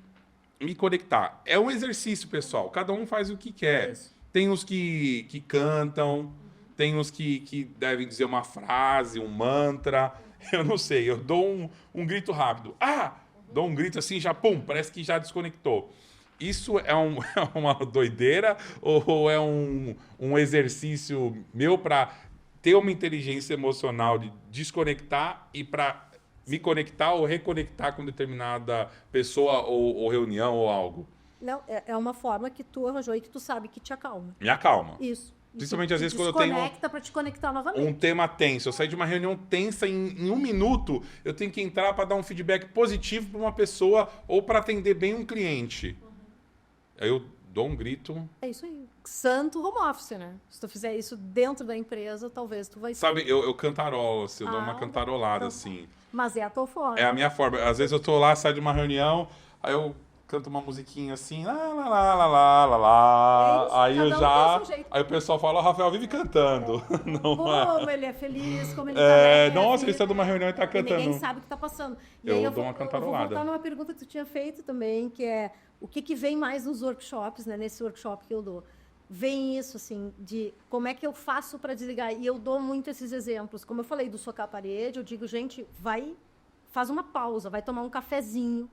me conectar. É um exercício, pessoal. Cada um faz o que quer. Tem os que cantam, tem os que devem dizer uma frase, um mantra. Eu não sei, eu dou um grito rápido. Ah! Dou um grito assim, já pum, parece que já desconectou. Isso é uma doideira ou é um exercício meu para ter uma inteligência emocional de desconectar e para me conectar ou reconectar com determinada pessoa ou reunião ou algo? Não, é uma forma que tu arranjou e que tu sabe que te acalma. Me acalma. Isso. Principalmente às vezes quando eu tenho desconecta para te conectar novamente. um tema tenso. Eu saí de uma reunião tensa em 1 minuto, eu tenho que entrar para dar um feedback positivo para uma pessoa ou para atender bem um cliente. Aí eu dou um grito. É isso aí. Santo home office, né? Se tu fizer isso dentro da empresa, talvez tu vai... Sabe, eu cantarolo, assim, eu dou uma cantarolada, assim. Mas é a tua forma. É a minha forma. Às vezes eu tô lá, saio de uma reunião, aí eu canto uma musiquinha assim, lá, lá, lá, lá, lá, lá, lá. É isso, Aí eu cada um já. tem seu jeito. Aí o pessoal fala, o Rafael vive cantando. Não Como ele é feliz, como ele tá leve. nossa, ele está numa reunião e tá E ninguém cantando. sabe o que tá passando. E Eu aí dou uma cantarolada. Eu vou voltar numa pergunta que tu tinha feito também, que é o que vem mais nos workshops, né? Nesse workshop que eu dou. Vem isso, assim, de como é que eu faço para desligar. E eu dou muito esses exemplos. Como eu falei do socar a parede, eu digo, gente, faz uma pausa, vai tomar um cafezinho.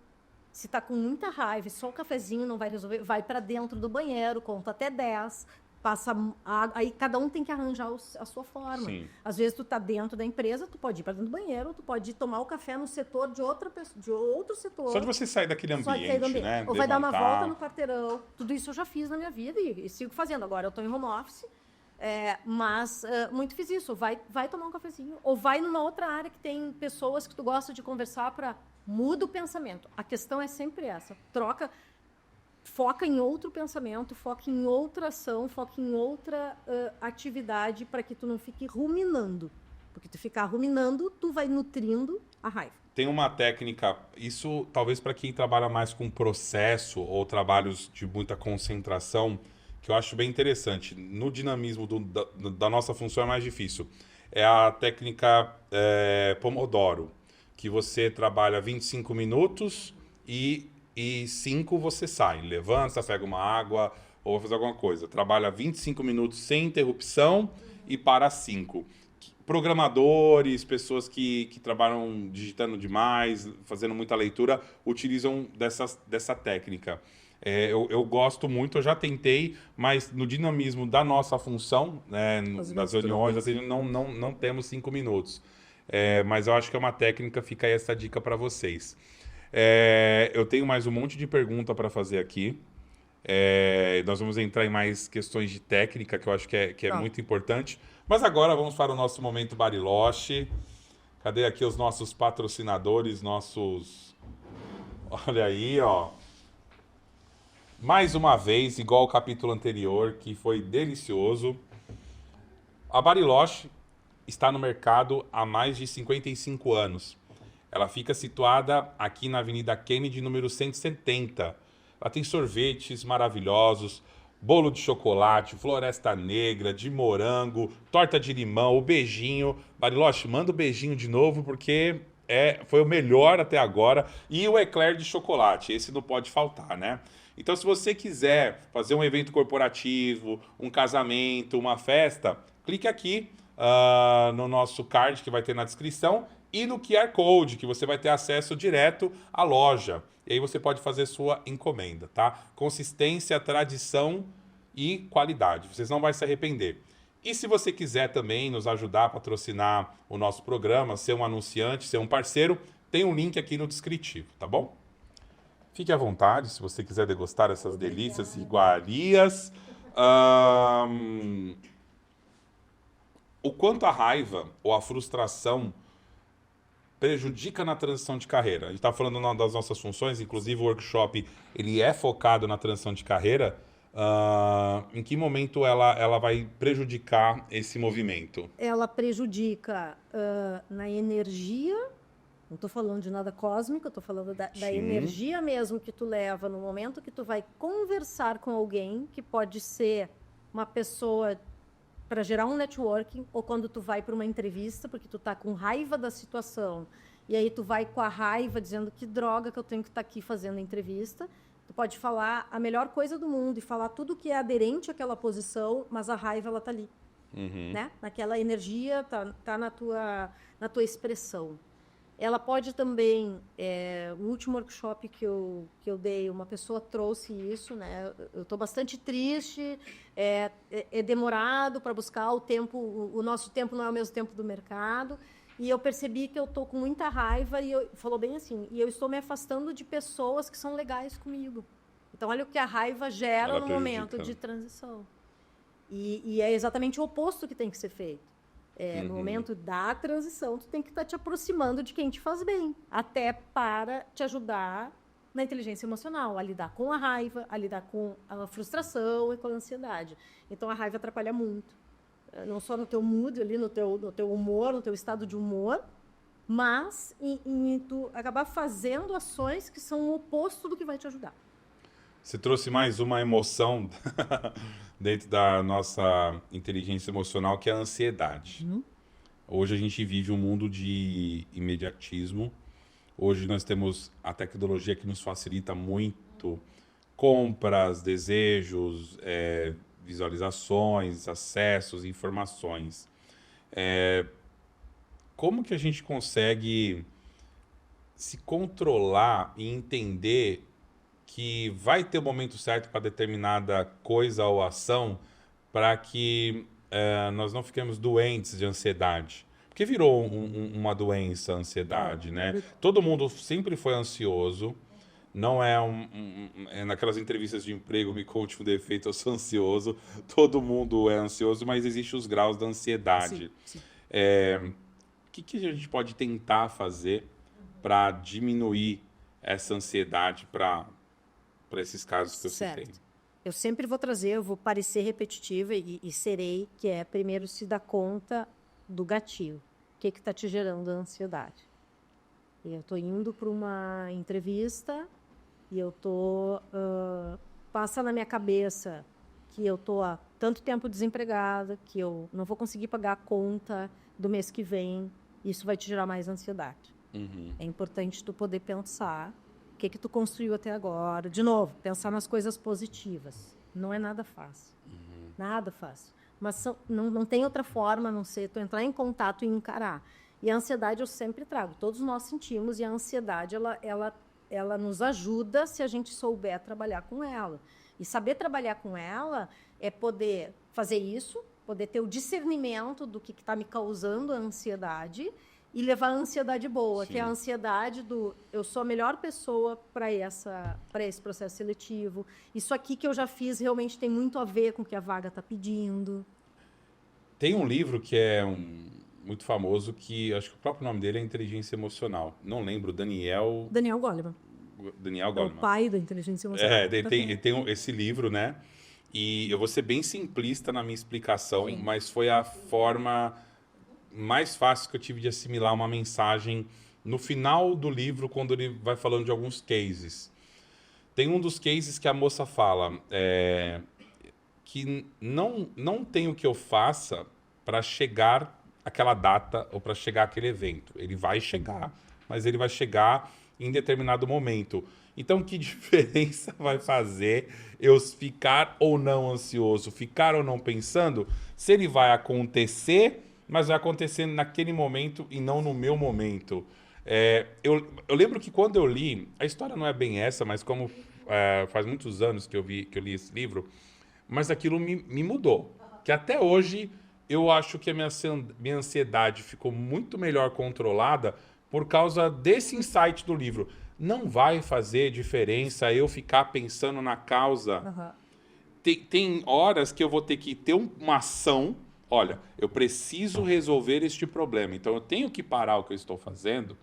Se tá com muita raiva, só o cafezinho não vai resolver, vai para dentro do banheiro, conta até 10, passa água, aí cada um tem que arranjar a sua forma. Sim. Às vezes tu tá dentro da empresa, tu pode ir para dentro do banheiro, tu pode ir tomar o café no setor de outra pessoa, de outro setor. Só de você sair daquele Só de sair do ambiente, né? Ou vai dar uma Levantar. volta no quarteirão. Tudo isso eu já fiz na minha vida e sigo fazendo. Agora eu tô em home office, mas muito fiz isso. Vai tomar um cafezinho. Ou vai numa outra área que tem pessoas que tu gosta de conversar para muda o pensamento. A questão é sempre essa. Foca em outro pensamento, foca em outra ação, foca em outra atividade para que tu não fique ruminando. Porque tu ficar ruminando, tu vai nutrindo a raiva. Tem uma técnica, isso talvez para quem trabalha mais com processo ou trabalhos de muita concentração, que eu acho bem interessante. No dinamismo da nossa função é mais difícil. É a técnica Pomodoro, que você trabalha 25 minutos e 5 você sai. Levanta, pega uma água ou vai fazer alguma coisa. Trabalha 25 minutos sem interrupção e para 5. Programadores, pessoas que trabalham digitando demais, fazendo muita leitura, utilizam dessa técnica. Eu gosto muito, eu já tentei, mas no dinamismo da nossa função, né, nas reuniões, assim, não temos 5 minutos. Mas eu acho que é uma técnica, fica aí essa dica para vocês. Eu tenho mais um monte de pergunta para fazer aqui. Nós vamos entrar em mais questões de técnica, que eu acho que é muito importante. Mas agora vamos para o nosso momento Bariloche. Cadê aqui os nossos patrocinadores, Olha aí, ó. Mais uma vez, igual ao capítulo anterior, que foi delicioso. A Bariloche está no mercado há mais de 55 anos. Ela fica situada aqui na Avenida Kennedy, número 170. Ela tem sorvetes maravilhosos, bolo de chocolate, floresta negra, de morango, torta de limão, o beijinho. Bariloche, manda o beijinho de novo, porque foi o melhor até agora. E o eclair de chocolate, esse não pode faltar, né? Então, se você quiser fazer um evento corporativo, um casamento, uma festa, clique aqui no nosso card que vai ter na descrição e no QR Code, que você vai ter acesso direto à loja. E aí você pode fazer sua encomenda, tá? Consistência, tradição e qualidade. Vocês não vão se arrepender. E se você quiser também nos ajudar a patrocinar o nosso programa, ser um anunciante, ser um parceiro, tem um link aqui no descritivo, tá bom? Fique à vontade se você quiser degustar essas delícias e iguarias. O quanto a raiva ou a frustração prejudica na transição de carreira. A gente está falando das nossas funções, inclusive o workshop ele é focado na transição de carreira. Em que momento ela vai prejudicar esse movimento? Ela prejudica na energia, não estou falando de nada cósmico, estou falando da energia mesmo que tu leva no momento que tu vai conversar com alguém, que pode ser uma pessoa para gerar um networking, ou quando tu vai para uma entrevista, porque tu tá com raiva da situação, e aí tu vai com a raiva dizendo que droga que eu tenho que estar aqui fazendo a entrevista. Tu pode falar a melhor coisa do mundo e falar tudo que é aderente àquela posição, mas a raiva ela tá ali, né? Naquela energia, tá na tua expressão. Ela pode também, o último workshop que eu dei, uma pessoa trouxe isso, né? Eu estou bastante triste, é demorado para buscar o tempo, o nosso tempo não é o mesmo tempo do mercado. E eu percebi que eu estou com muita raiva, e falou bem assim, e eu estou me afastando de pessoas que são legais comigo. Então, olha o que a raiva gera no momento de transição. E é exatamente o oposto que tem que ser feito. No momento da transição, tu tem que estar te aproximando de quem te faz bem, até para te ajudar na inteligência emocional, a lidar com a raiva, a lidar com a frustração e com a ansiedade. Então, a raiva atrapalha muito. Não só no teu mood, ali, no teu humor, no teu estado de humor, mas em tu acabar fazendo ações que são o oposto do que vai te ajudar. Você trouxe mais uma emoção dentro da nossa inteligência emocional, que é a ansiedade. Hoje a gente vive um mundo de imediatismo. Hoje nós temos a tecnologia que nos facilita muito compras, desejos, visualizações, acessos, informações. Como que a gente consegue se controlar e entender que vai ter o momento certo para determinada coisa ou ação, para que nós não fiquemos doentes de ansiedade? Porque virou uma doença a ansiedade, né? Todo mundo sempre foi ansioso. Não naquelas entrevistas de emprego, me conte um defeito, eu sou ansioso. Todo mundo é ansioso, mas existem os graus da ansiedade. Sim. O que a gente pode tentar fazer para diminuir essa ansiedade para esses casos que eu citei? Eu sempre vou trazer, eu vou parecer repetitiva e serei, que é primeiro se dar conta do gatilho. O que está te gerando a ansiedade? Eu estou indo para uma entrevista e eu estou... passa na minha cabeça que eu estou há tanto tempo desempregada, que eu não vou conseguir pagar a conta do mês que vem. Isso vai te gerar mais ansiedade. É importante tu poder pensar o que tu construiu até agora. De novo, pensar nas coisas positivas. Não é nada fácil. Nada fácil. Mas não tem outra forma a não ser tu entrar em contato e encarar. E a ansiedade eu sempre trago. Todos nós sentimos, e a ansiedade ela nos ajuda se a gente souber trabalhar com ela. E saber trabalhar com ela é poder fazer isso, poder ter o discernimento do que está me causando a ansiedade e levar a ansiedade boa, que é a ansiedade do eu sou a melhor pessoa para esse processo seletivo. Isso aqui que eu já fiz realmente tem muito a ver com o que a vaga está pedindo. Tem um livro que é muito famoso, que acho que o próprio nome dele é Inteligência Emocional. Não lembro, Daniel Goleman. Daniel É o Goleman. pai da inteligência emocional. Ele tem esse livro, né? E eu vou ser bem simplista na minha explicação, mas foi a forma mais fácil que eu tive de assimilar uma mensagem no final do livro, quando ele vai falando de alguns cases. Tem um dos cases que a moça fala que não tem o que eu faça para chegar aquela data ou para chegar aquele evento. Ele vai chegar, mas ele vai chegar em determinado momento. Então, que diferença vai fazer eu ficar ou não ansioso, ficar ou não pensando, se ele vai acontecer, mas vai acontecer naquele momento e não no meu momento? Eu lembro que quando eu li, a história não é bem essa, mas como faz muitos anos que eu li esse livro, mas aquilo me mudou. Que até hoje eu acho que a minha ansiedade ficou muito melhor controlada por causa desse insight do livro. Não vai fazer diferença eu ficar pensando na causa. Aham. Tem horas que eu vou ter que ter uma ação. Olha, eu preciso resolver este problema. Então eu tenho que parar o que eu estou fazendo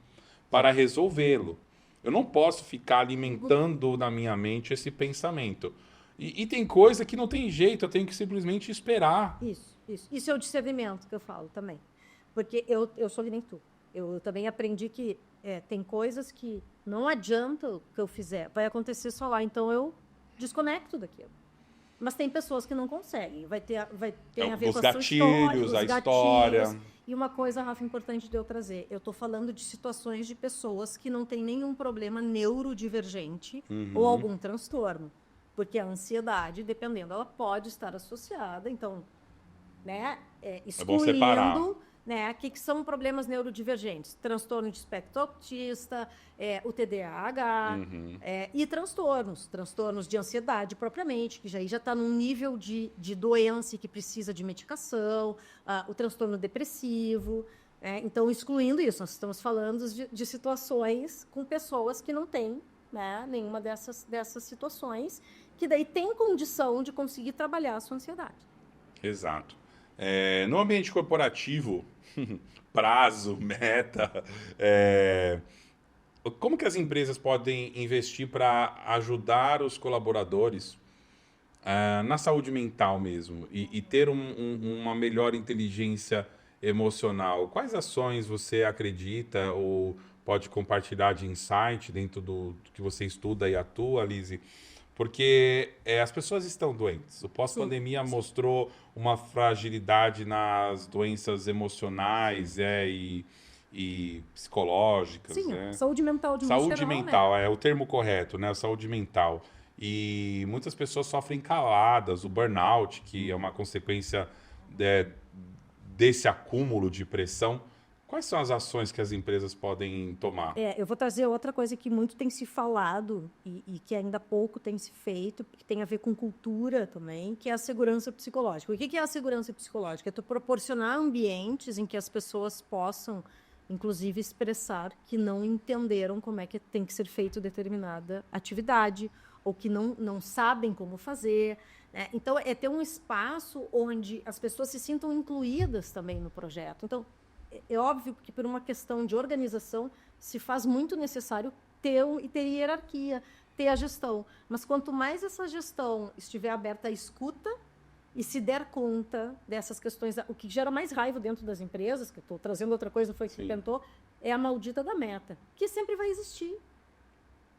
para resolvê-lo. Eu não posso ficar alimentando na minha mente esse pensamento. E tem coisa que não tem jeito, eu tenho que simplesmente esperar. Isso, isso. Isso é o discernimento que eu falo também. Porque eu sou que nem tu. Eu também aprendi que tem coisas que não adianta o que eu fizer, vai acontecer só lá. Então eu desconecto daquilo. Mas tem pessoas que não conseguem. Tem a ver Os com a sua história, gatilhos, os a gatilhos. história. E uma coisa, Rafa, importante de eu trazer. Eu estou falando de situações de pessoas que não têm nenhum problema neurodivergente ou algum transtorno. Porque a ansiedade, dependendo, ela pode estar associada, então, né, bom separar. excluindo, né, o que são problemas neurodivergentes? Transtorno de espectro autista, o TDAH, e transtornos de ansiedade propriamente, que já está num nível de doença e que precisa de medicação, o transtorno depressivo. Então, excluindo isso, nós estamos falando de situações com pessoas que não têm, né, nenhuma dessas situações, que daí tem condição de conseguir trabalhar a sua ansiedade. Exato. No ambiente corporativo, prazo, meta, como que as empresas podem investir para ajudar os colaboradores na saúde mental mesmo e ter uma melhor inteligência emocional? Quais ações você acredita ou pode compartilhar de insight dentro do que você estuda e atua, Lizzy? Porque as pessoas estão doentes. O pós-pandemia mostrou uma fragilidade nas doenças emocionais e psicológicas. Sim, né? saúde mental de Saúde geral, mental né? é o termo correto, né? Saúde mental. E muitas pessoas sofrem caladas, o burnout, que é uma consequência desse acúmulo de pressão. Quais são as ações que as empresas podem tomar? Eu vou trazer outra coisa que muito tem se falado e que ainda pouco tem se feito, que tem a ver com cultura também, que é a segurança psicológica. O que é a segurança psicológica? É tu proporcionar ambientes em que as pessoas possam, inclusive, expressar que não entenderam como é que tem que ser feita determinada atividade, ou que não sabem como fazer. Né? Então, é ter um espaço onde as pessoas se sintam incluídas também no projeto. Então, é óbvio que, por uma questão de organização, se faz muito necessário ter hierarquia, ter a gestão. Mas quanto mais essa gestão estiver aberta à escuta e se der conta dessas questões, o que gera mais raiva dentro das empresas, que eu estou trazendo outra coisa, foi que tentou, é a maldita da meta, que sempre vai existir.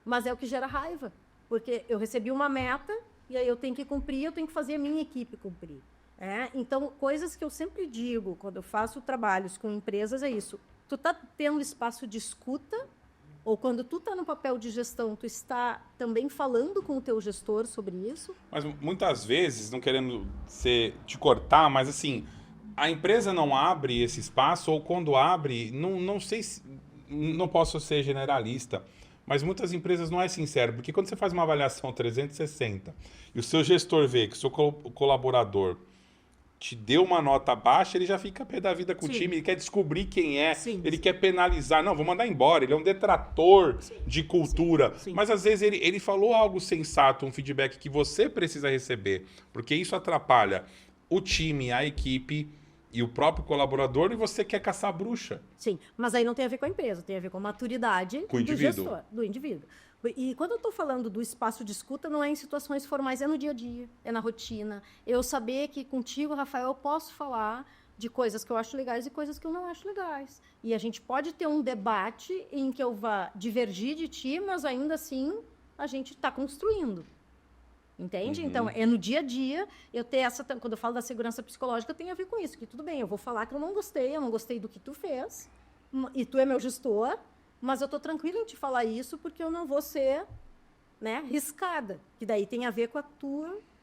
Mas é o que gera raiva, porque eu recebi uma meta e aí eu tenho que cumprir, eu tenho que fazer a minha equipe cumprir. Então, coisas que eu sempre digo quando eu faço trabalhos com empresas é isso. Tu está tendo espaço de escuta, ou quando tu está no papel de gestão, tu está também falando com o teu gestor sobre isso? Mas muitas vezes, não querendo te cortar, mas assim, a empresa não abre esse espaço, ou quando abre, não sei se... Não posso ser generalista, mas muitas empresas não é sincero, porque quando você faz uma avaliação 360 e o seu gestor vê que o seu colaborador te deu uma nota baixa, ele já fica a pé da vida com o time, ele quer descobrir quem é, ele quer penalizar. Não, vou mandar embora, ele é um detrator de cultura. Mas às vezes ele falou algo sensato, um feedback que você precisa receber, porque isso atrapalha o time, a equipe e o próprio colaborador, e você quer caçar a bruxa. Sim, mas aí não tem a ver com a empresa, tem a ver com a maturidade do gestor, do indivíduo. E quando eu estou falando do espaço de escuta, não é em situações formais, é no dia a dia, é na rotina. Eu saber que contigo, Rafael, eu posso falar de coisas que eu acho legais e coisas que eu não acho legais. E a gente pode ter um debate em que eu vá divergir de ti, mas ainda assim a gente está construindo. Entende? Então, é no dia a dia, eu ter essa... Quando eu falo da segurança psicológica, tem a ver com isso, que tudo bem, eu vou falar que eu não gostei do que tu fez, e tu é meu gestor, Mas eu tô tranquila em te falar isso porque eu não vou ser, né, riscada. Que daí tem a ver com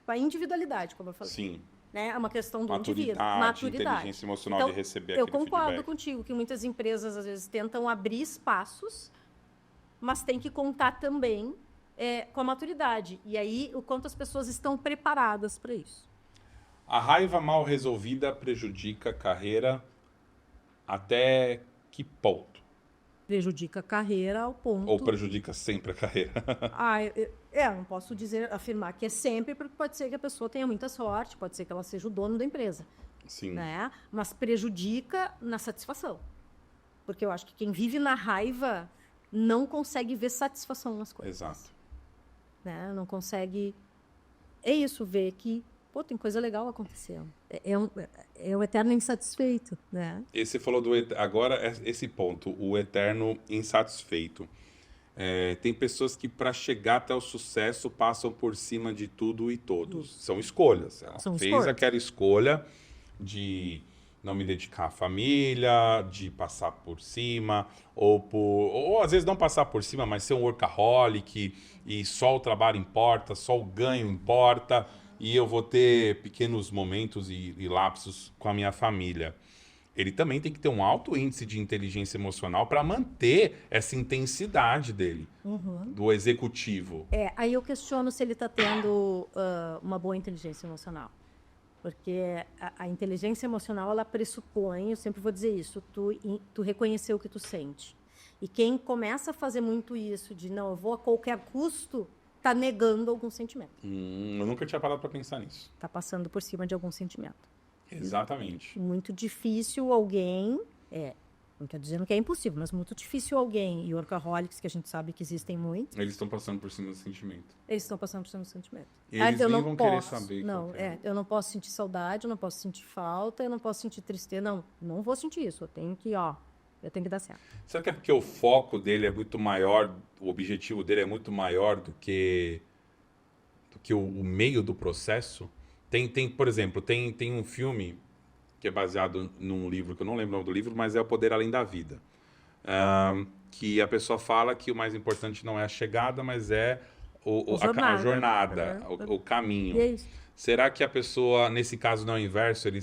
com a individualidade, como eu falei. Sim. Né? É uma questão do indivíduo. Inteligência emocional Então, de receber eu aquele concordo feedback. contigo que muitas empresas, às vezes, tentam abrir espaços, mas tem que contar também com a maturidade. E aí, o quanto as pessoas estão preparadas para isso. A raiva mal resolvida prejudica a carreira até que ponto? Prejudica a carreira ao ponto... Ou prejudica sempre a carreira? Não posso afirmar que é sempre, porque pode ser que a pessoa tenha muita sorte, pode ser que ela seja o dono da empresa. Sim. Né? Mas prejudica na satisfação. Porque eu acho que quem vive na raiva não consegue ver satisfação nas coisas. Exato. Né? Não consegue... É isso, ver que tem coisa legal acontecendo. É um eterno insatisfeito, né? Você falou agora esse ponto, o eterno insatisfeito. Tem pessoas que, para chegar até o sucesso, passam por cima de tudo e todos. São escolhas. Ela fez aquela escolha de não me dedicar à família, de passar por cima, ou às vezes não passar por cima, mas ser um workaholic, e só o trabalho importa, só o ganho importa, e eu vou ter pequenos momentos e lapsos com a minha família. Ele também tem que ter um alto índice de inteligência emocional para manter essa intensidade dele, do executivo. Aí eu questiono se ele está tendo uma boa inteligência emocional. Porque a inteligência emocional, ela pressupõe, eu sempre vou dizer isso, tu reconhecer o que tu sente. E quem começa a fazer muito isso, de não, eu vou a qualquer custo, está negando algum sentimento. Eu nunca tinha parado para pensar nisso. Está passando por cima de algum sentimento. Exatamente. Muito difícil alguém, não estou dizendo que é impossível, mas muito difícil alguém, e workaholics, que a gente sabe que existem muito. Eles estão passando por cima do sentimento. Eles estão passando por cima do sentimento. E eles nem vão querer saber. Eu não posso sentir saudade, eu não posso sentir falta, eu não posso sentir tristeza. Não vou sentir isso. Eu tenho que dar certo. Será que é porque o foco dele é muito maior, o objetivo dele é muito maior do que o meio do processo? Por exemplo, tem um filme que é baseado num livro, que eu não lembro o nome do livro, mas é O Poder Além da Vida. Que a pessoa fala que o mais importante não é a chegada, mas é a jornada, o caminho. É isso. Será que a pessoa, nesse caso não é o inverso, ele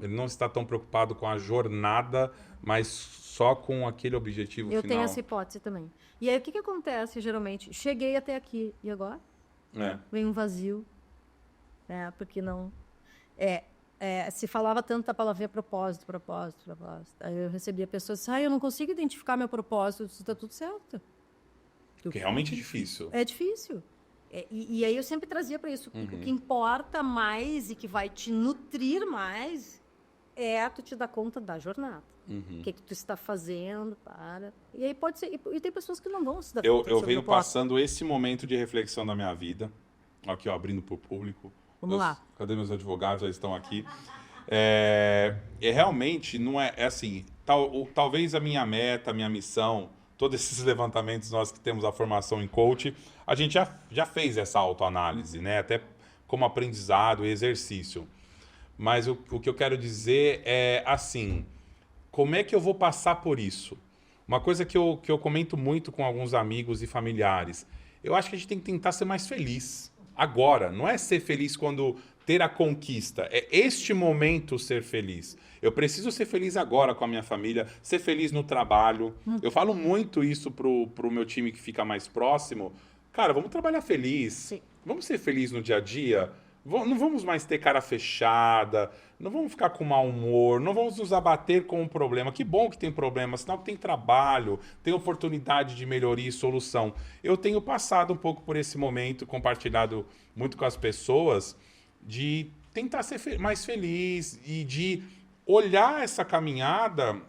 não está tão preocupado com a jornada, mas só com aquele objetivo final? Eu tenho essa hipótese também. E aí o que acontece geralmente? Cheguei até aqui, e agora? Vem um vazio. Porque não... se falava tanto da palavra propósito. Aí eu recebia pessoas assim, eu não consigo identificar meu propósito. Está tudo certo. Porque realmente é difícil. É difícil. E aí eu sempre trazia para isso. O que importa mais e que vai te nutrir mais tu te dar conta da jornada. O que tu está fazendo, E aí pode ser... E tem pessoas que não vão se dar conta. Eu venho passando esse momento de reflexão da minha vida. Aqui, abrindo para o público. Vamos lá. Cadê meus advogados? Já estão aqui. Realmente, não é assim... Talvez a minha meta, a minha missão... Todos esses levantamentos, nós que temos a formação em coach, a gente já fez essa autoanálise, né? Até como aprendizado e exercício. Mas o que eu quero dizer é assim, como é que eu vou passar por isso? Uma coisa que eu comento muito com alguns amigos e familiares, eu acho que a gente tem que tentar ser mais feliz. Agora, não é ser feliz quando ter a conquista, é este momento ser feliz. Eu preciso ser feliz agora com a minha família, ser feliz no trabalho. Eu falo muito isso pro meu time que fica mais próximo. Cara, vamos trabalhar feliz. Sim. Vamos ser felizes no dia a dia. Não vamos mais ter cara fechada, não vamos ficar com mau humor, não vamos nos abater com um problema. Que bom que tem problema, sinal que tem trabalho, tem oportunidade de melhoria e solução. Eu tenho passado um pouco por esse momento, compartilhado muito com as pessoas, de tentar ser mais feliz e de olhar essa caminhada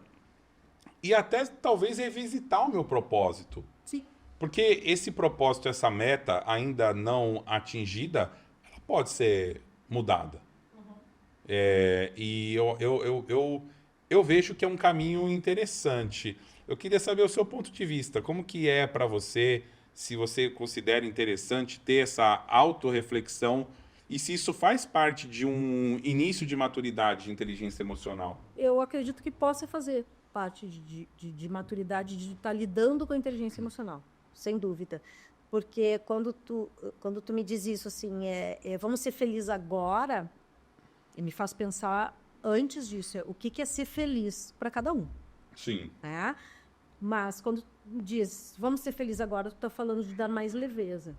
e até talvez revisitar o meu propósito. Sim. Porque esse propósito, essa meta ainda não atingida, ela pode ser mudada. E eu vejo que é um caminho interessante. Eu queria saber o seu ponto de vista. Como que é para você, se você considera interessante ter essa autorreflexão e se isso faz parte de um início de maturidade de inteligência emocional? Eu acredito que possa fazer. parte de maturidade de estar lidando com a inteligência emocional, sem dúvida. Porque quando tu me diz isso, assim, vamos ser felizes agora, me faz pensar antes disso, o que é ser feliz para cada um. Sim. Né? Mas quando diz, vamos ser felizes agora, tu está falando de dar mais leveza.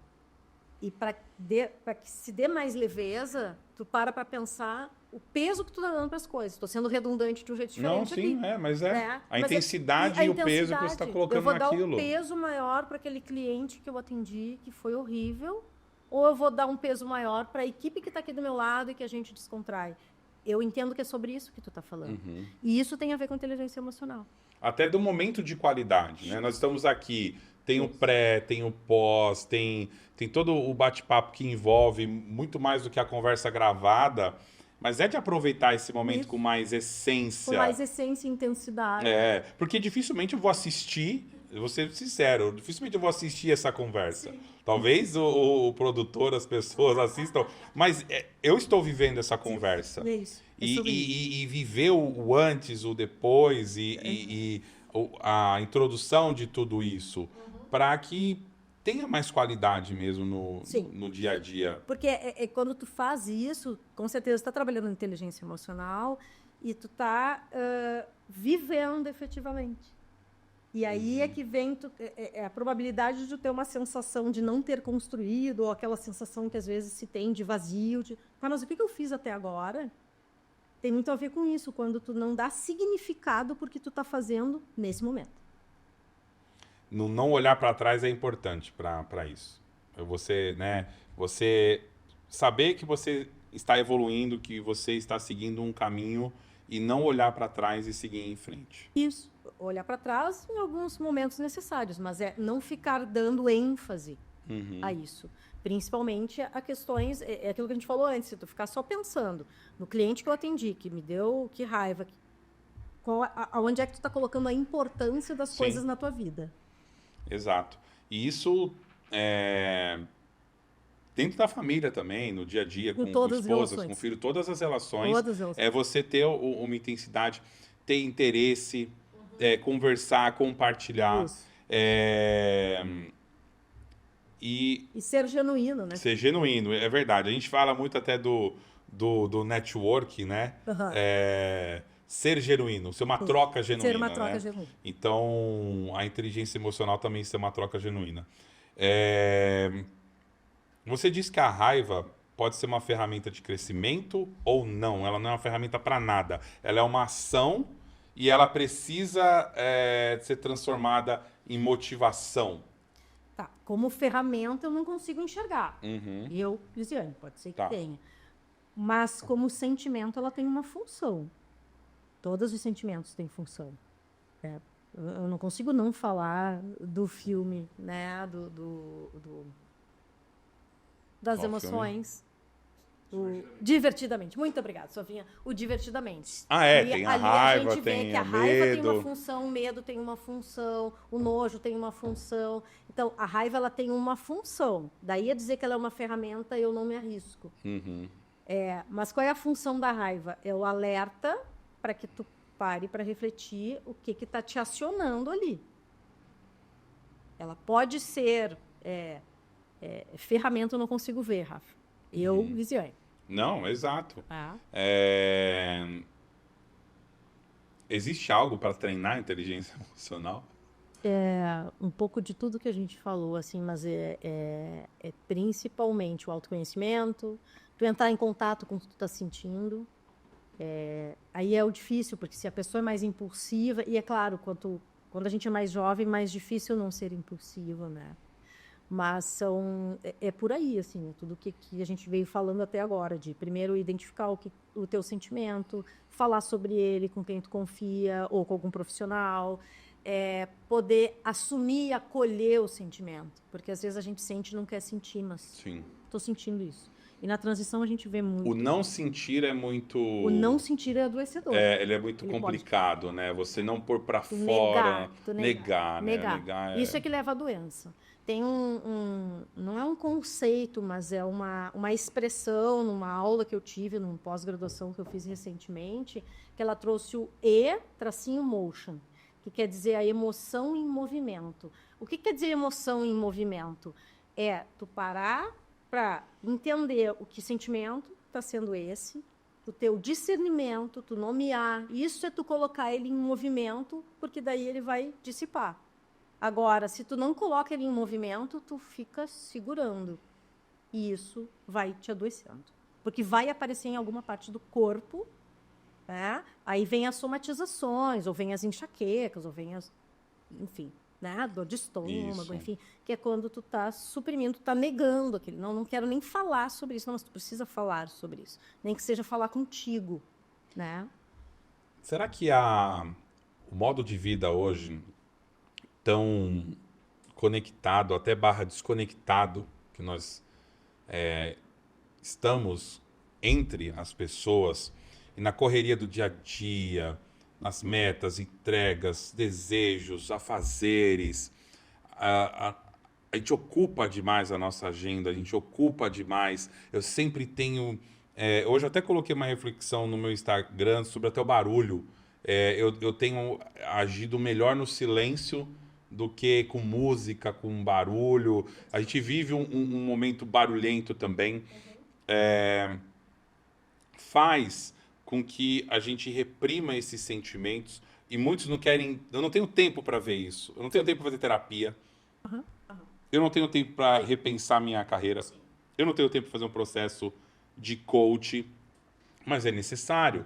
E para que se dê mais leveza, tu para pensar o peso que tu está dando para as coisas. Estou sendo redundante de um jeito diferente. Não, sim, aqui, mas né? a intensidade e o peso que você está colocando naquilo. Eu vou naquilo. dar um peso maior para aquele cliente que eu atendi, que foi horrível, ou eu vou dar um peso maior para a equipe que está aqui do meu lado e que a gente descontrai. Eu entendo que é sobre isso que tu está falando. Uhum. E isso tem a ver com inteligência emocional. Até do momento de qualidade, né? Nós estamos aqui, tem o pré, tem o pós, tem todo o bate-papo que envolve muito mais do que a conversa gravada, mas é de aproveitar esse momento com mais essência. Com mais essência e intensidade. Porque dificilmente eu vou assistir, eu vou ser sincero, dificilmente eu vou assistir essa conversa. Sim. Talvez o produtor, as pessoas assistam, mas eu estou vivendo essa conversa. É isso. E viver o antes, o depois e a introdução de tudo isso, para que tenha mais qualidade mesmo no dia a dia. Porque quando tu faz isso, com certeza tu está trabalhando em inteligência emocional e tu está vivendo efetivamente. E aí é que vem a probabilidade de tu ter uma sensação de não ter construído, ou aquela sensação que às vezes se tem de vazio, mas o que eu fiz até agora? Tem muito a ver com isso, quando tu não dá significado porque tu está fazendo nesse momento. No não olhar para trás é importante para isso. Você saber que você está evoluindo, que você está seguindo um caminho e não olhar para trás e seguir em frente. Isso. Olhar para trás em alguns momentos necessários, mas não ficar dando ênfase a isso. Principalmente a questões, aquilo que a gente falou antes, se tu ficar só pensando no cliente que eu atendi, que me deu que raiva, aonde é que tu está colocando a importância das coisas na tua vida. Exato. E isso dentro da família também, no dia a dia, com esposas, com filho, todas as relações. É você ter uma intensidade, ter interesse, conversar, compartilhar. E ser genuíno, né? Ser genuíno, é verdade. A gente fala muito até do network, né? Ser genuíno, ser uma troca genuína. Ser uma troca genuína. Então, a inteligência emocional também ser uma troca genuína. Você disse que a raiva pode ser uma ferramenta de crescimento ou não? Ela não é uma ferramenta para nada. Ela é uma ação e ela precisa ser transformada em motivação. Tá, como ferramenta eu não consigo enxergar. Eu, Lisiane, pode ser que tenha. Mas como sentimento ela tem uma função. Todos os sentimentos têm função. Eu não consigo não falar do filme, né? Das emoções. Divertidamente. Muito obrigada, Sofinha. O Divertidamente. Tem a raiva, a gente vê que a raiva tem uma função, o medo tem uma função, o nojo tem uma função. Então, a raiva ela tem uma função. Daí a dizer que ela é uma ferramenta, eu não me arrisco. Mas qual é a função da raiva? É o alerta para que tu pare para refletir o que está te acionando ali. Ela pode ser ferramenta, eu não consigo ver, Rafa. Eu, Lisiane. Não, exato. Existe algo para treinar a inteligência emocional? Um pouco de tudo que a gente falou, assim, mas principalmente o autoconhecimento, tu entrar em contato com o que tu está sentindo. Aí é o difícil, porque se a pessoa é mais impulsiva, e é claro, quando a gente é mais jovem, mais difícil não ser impulsivo, né? Mas é por aí, assim, tudo que a gente veio falando até agora, de primeiro identificar o teu sentimento, falar sobre ele com quem tu confia, ou com algum profissional, poder assumir e acolher o sentimento, porque às vezes a gente sente e não quer sentir, mas estou sentindo isso. E na transição a gente vê muito. O não sentir é muito... O não sentir é adoecedor. Ele é muito complicado, né? Você não pôr para fora, negar. Isso é que leva à doença. Tem não é um conceito, mas é uma expressão numa aula que eu tive, numa pós-graduação que eu fiz recentemente, que ela trouxe o E-motion, que quer dizer a emoção em movimento. O que quer dizer emoção em movimento? É tu parar para entender o que sentimento está sendo esse, tu ter o discernimento, tu nomear. Isso é tu colocar ele em movimento, porque daí ele vai dissipar. Agora, se tu não coloca ele em movimento, tu fica segurando. E isso vai te adoecendo. Porque vai aparecer em alguma parte do corpo, né? Aí vem as somatizações, ou vem as enxaquecas, ou vem as... Enfim, né? Dor de estômago, Isso. enfim. Que é quando tu tá suprimindo, tu tá negando aquele. Não quero nem falar sobre isso. Não, mas tu precisa falar sobre isso. Nem que seja falar contigo, né? Será que o modo de vida hoje, tão conectado, até barra desconectado, que nós estamos entre as pessoas, e na correria do dia a dia, nas metas, entregas, desejos, afazeres, a, a gente ocupa demais a nossa agenda, a gente ocupa demais. Eu sempre tenho. Hoje eu até coloquei uma reflexão no meu Instagram sobre até o barulho. Eu tenho agido melhor no silêncio do que com música, com barulho. A gente vive um momento barulhento também. Faz com que a gente reprima esses sentimentos e muitos não querem. Eu não tenho tempo para ver isso. Eu não tenho tempo para fazer terapia. Eu não tenho tempo para repensar minha carreira. Eu não tenho tempo para fazer um processo de coach, mas é necessário.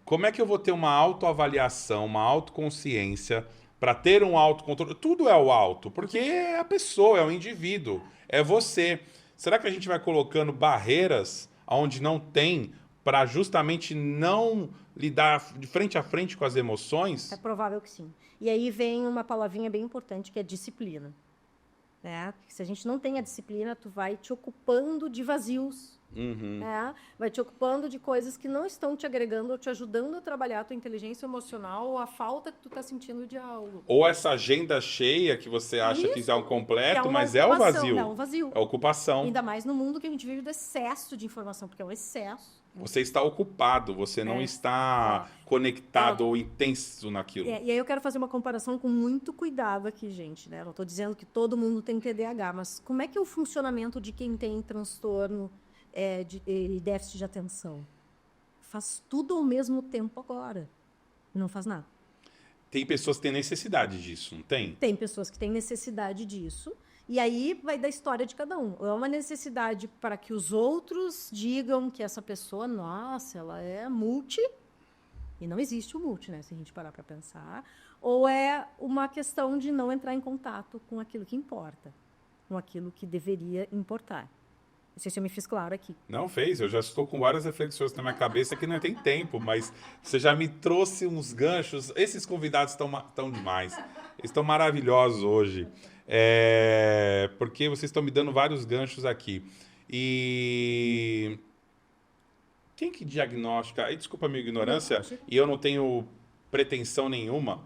Como é que eu vou ter uma autoavaliação, uma autoconsciência para ter um autocontrole? Tudo é o auto, porque é a pessoa, é o indivíduo, é você. Será que a gente vai colocando barreiras onde não tem para justamente não lidar de frente a frente com as É emoções? provável que sim. E aí vem uma palavrinha bem importante, que é disciplina. Né? Porque se a gente não tem a disciplina, tu vai te ocupando de vazios, né? Vai te ocupando de coisas que não estão te agregando ou te ajudando a trabalhar a tua inteligência emocional ou a falta que tu está sentindo de algo. Ou essa agenda cheia que você acha que é um Isso, que é completo, uma mas é o ocupação, é vazio. um vazio. É a ocupação. Ainda mais no mundo que a gente vive do excesso de informação, porque é um excesso. Você está ocupado, você não É, está conectado ou intenso naquilo. E aí eu quero fazer uma comparação com muito cuidado aqui, gente, né? Não estou dizendo que todo mundo tem TDAH, mas como é que é o funcionamento de quem tem transtorno de déficit de atenção? Faz tudo ao mesmo tempo agora. E não faz nada. Tem pessoas que têm necessidade disso, não tem? Tem pessoas que têm necessidade disso, e aí vai da história de cada um. É uma necessidade para que os outros digam que essa pessoa, nossa, ela é multi, e não existe o multi, né, se a gente parar para pensar, ou é uma questão de não entrar em contato com aquilo que importa, com aquilo que deveria importar. Não sei se eu me fiz claro aqui. Não fez, eu já estou com várias reflexões na minha cabeça que não tem tempo, mas você já me trouxe uns ganchos. Esses convidados estão demais. Eles estão maravilhosos hoje. Porque vocês estão me dando vários ganchos aqui. E quem que diagnostica? E desculpa a minha ignorância, e eu não tenho pretensão nenhuma.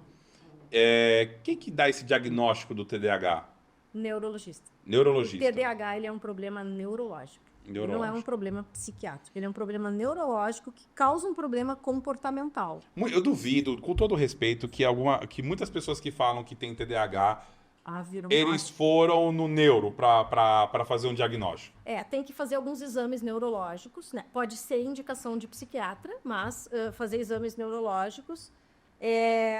Quem que dá esse diagnóstico do TDAH? Neurologista. O Neurologista. TDAH ele é um problema neurológico. Ele não é um problema psiquiátrico. Ele é um problema neurológico que causa um problema comportamental. Eu duvido, com todo respeito, que muitas pessoas que falam que tem TDAH, eles foram no neuro para fazer um diagnóstico. Tem que fazer alguns exames neurológicos, né? Pode ser indicação de psiquiatra, mas fazer exames neurológicos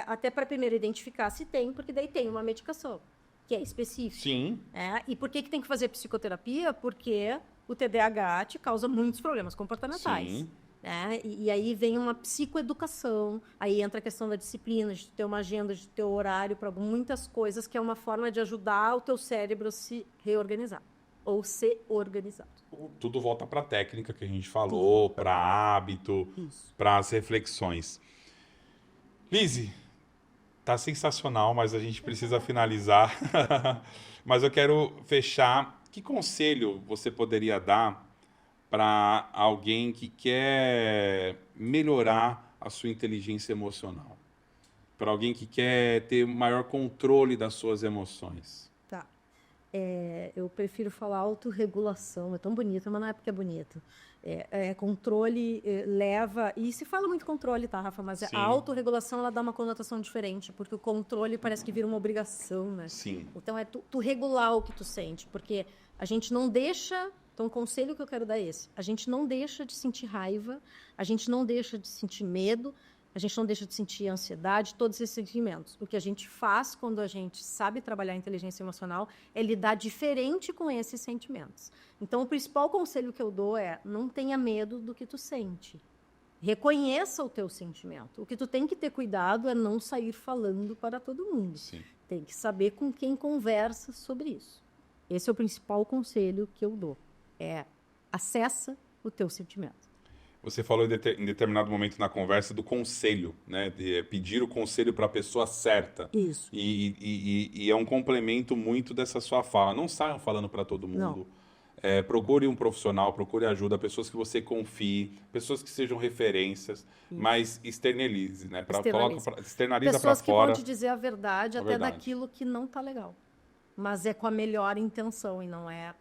até para primeiro identificar se tem, porque daí tem uma medicação que é específica. Sim. E por que tem que fazer psicoterapia? Porque o TDAH te causa muitos problemas comportamentais. Sim. E aí vem uma psicoeducação, aí entra a questão da disciplina, de ter uma agenda, de ter horário para muitas coisas, que é uma forma de ajudar o teu cérebro a se reorganizar, ou ser organizado. Tudo volta para a técnica que a gente falou, para hábito, para as reflexões. Lizzy, tá sensacional, mas a gente precisa finalizar. Mas eu quero fechar. Que conselho você poderia dar para alguém que quer melhorar a sua inteligência emocional? Para alguém que quer ter maior controle das suas emoções? Tá. eu prefiro falar autorregulação. É tão bonito, mas não é porque é bonito. Controle leva... E se fala muito controle, tá, Rafa? Mas Sim. a autorregulação, ela dá uma conotação diferente, porque o controle parece que vira uma obrigação, né? Sim. Então, tu regular o que tu sente, porque a gente não deixa... Então, o conselho que eu quero dar é esse. A gente não deixa de sentir raiva, a gente não deixa de sentir medo, a gente não deixa de sentir ansiedade, todos esses sentimentos. O que a gente faz quando a gente sabe trabalhar a inteligência emocional é lidar diferente com esses sentimentos. Então, o principal conselho que eu dou é: não tenha medo do que tu sente. Reconheça o teu sentimento. O que tu tem que ter cuidado é não sair falando para todo mundo. Sim. Tem que saber com quem conversa sobre isso. Esse é o principal conselho que eu dou. Acessa o teu sentimento. Você falou em determinado momento na conversa do conselho, né? De pedir o conselho para a pessoa certa. Isso. E é um complemento muito dessa sua fala. Não saiam falando para todo mundo. Procure um profissional, procure ajuda, pessoas que você confie, pessoas que sejam referências, mas externalize, né? Externaliza para Pessoas que fora. vão te dizer a verdade até daquilo que não tá legal. Mas é com a melhor intenção e não é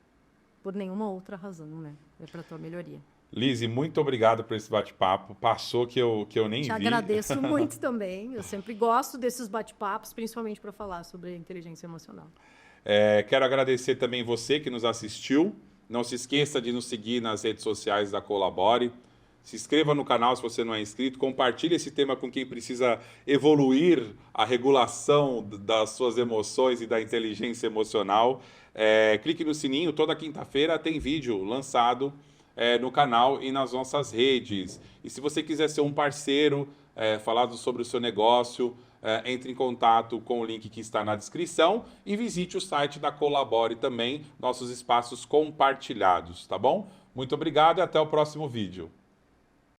por nenhuma outra razão, né? É para tua melhoria. Lizzy, muito obrigado por esse bate-papo. Passou que eu nem vi. Te agradeço muito também. Eu sempre gosto desses bate-papos, principalmente para falar sobre inteligência emocional. Quero agradecer também você que nos assistiu. Não se esqueça de nos seguir nas redes sociais da Colabore. Se inscreva no canal se você não é inscrito. Compartilhe esse tema com quem precisa evoluir a regulação das suas emoções e da inteligência emocional. Clique no sininho. Toda quinta-feira tem vídeo lançado no canal e nas nossas redes. E se você quiser ser um parceiro, falar sobre o seu negócio, entre em contato com o link que está na descrição e visite o site da Colabore também, nossos espaços compartilhados, tá bom? Muito obrigado e até o próximo vídeo.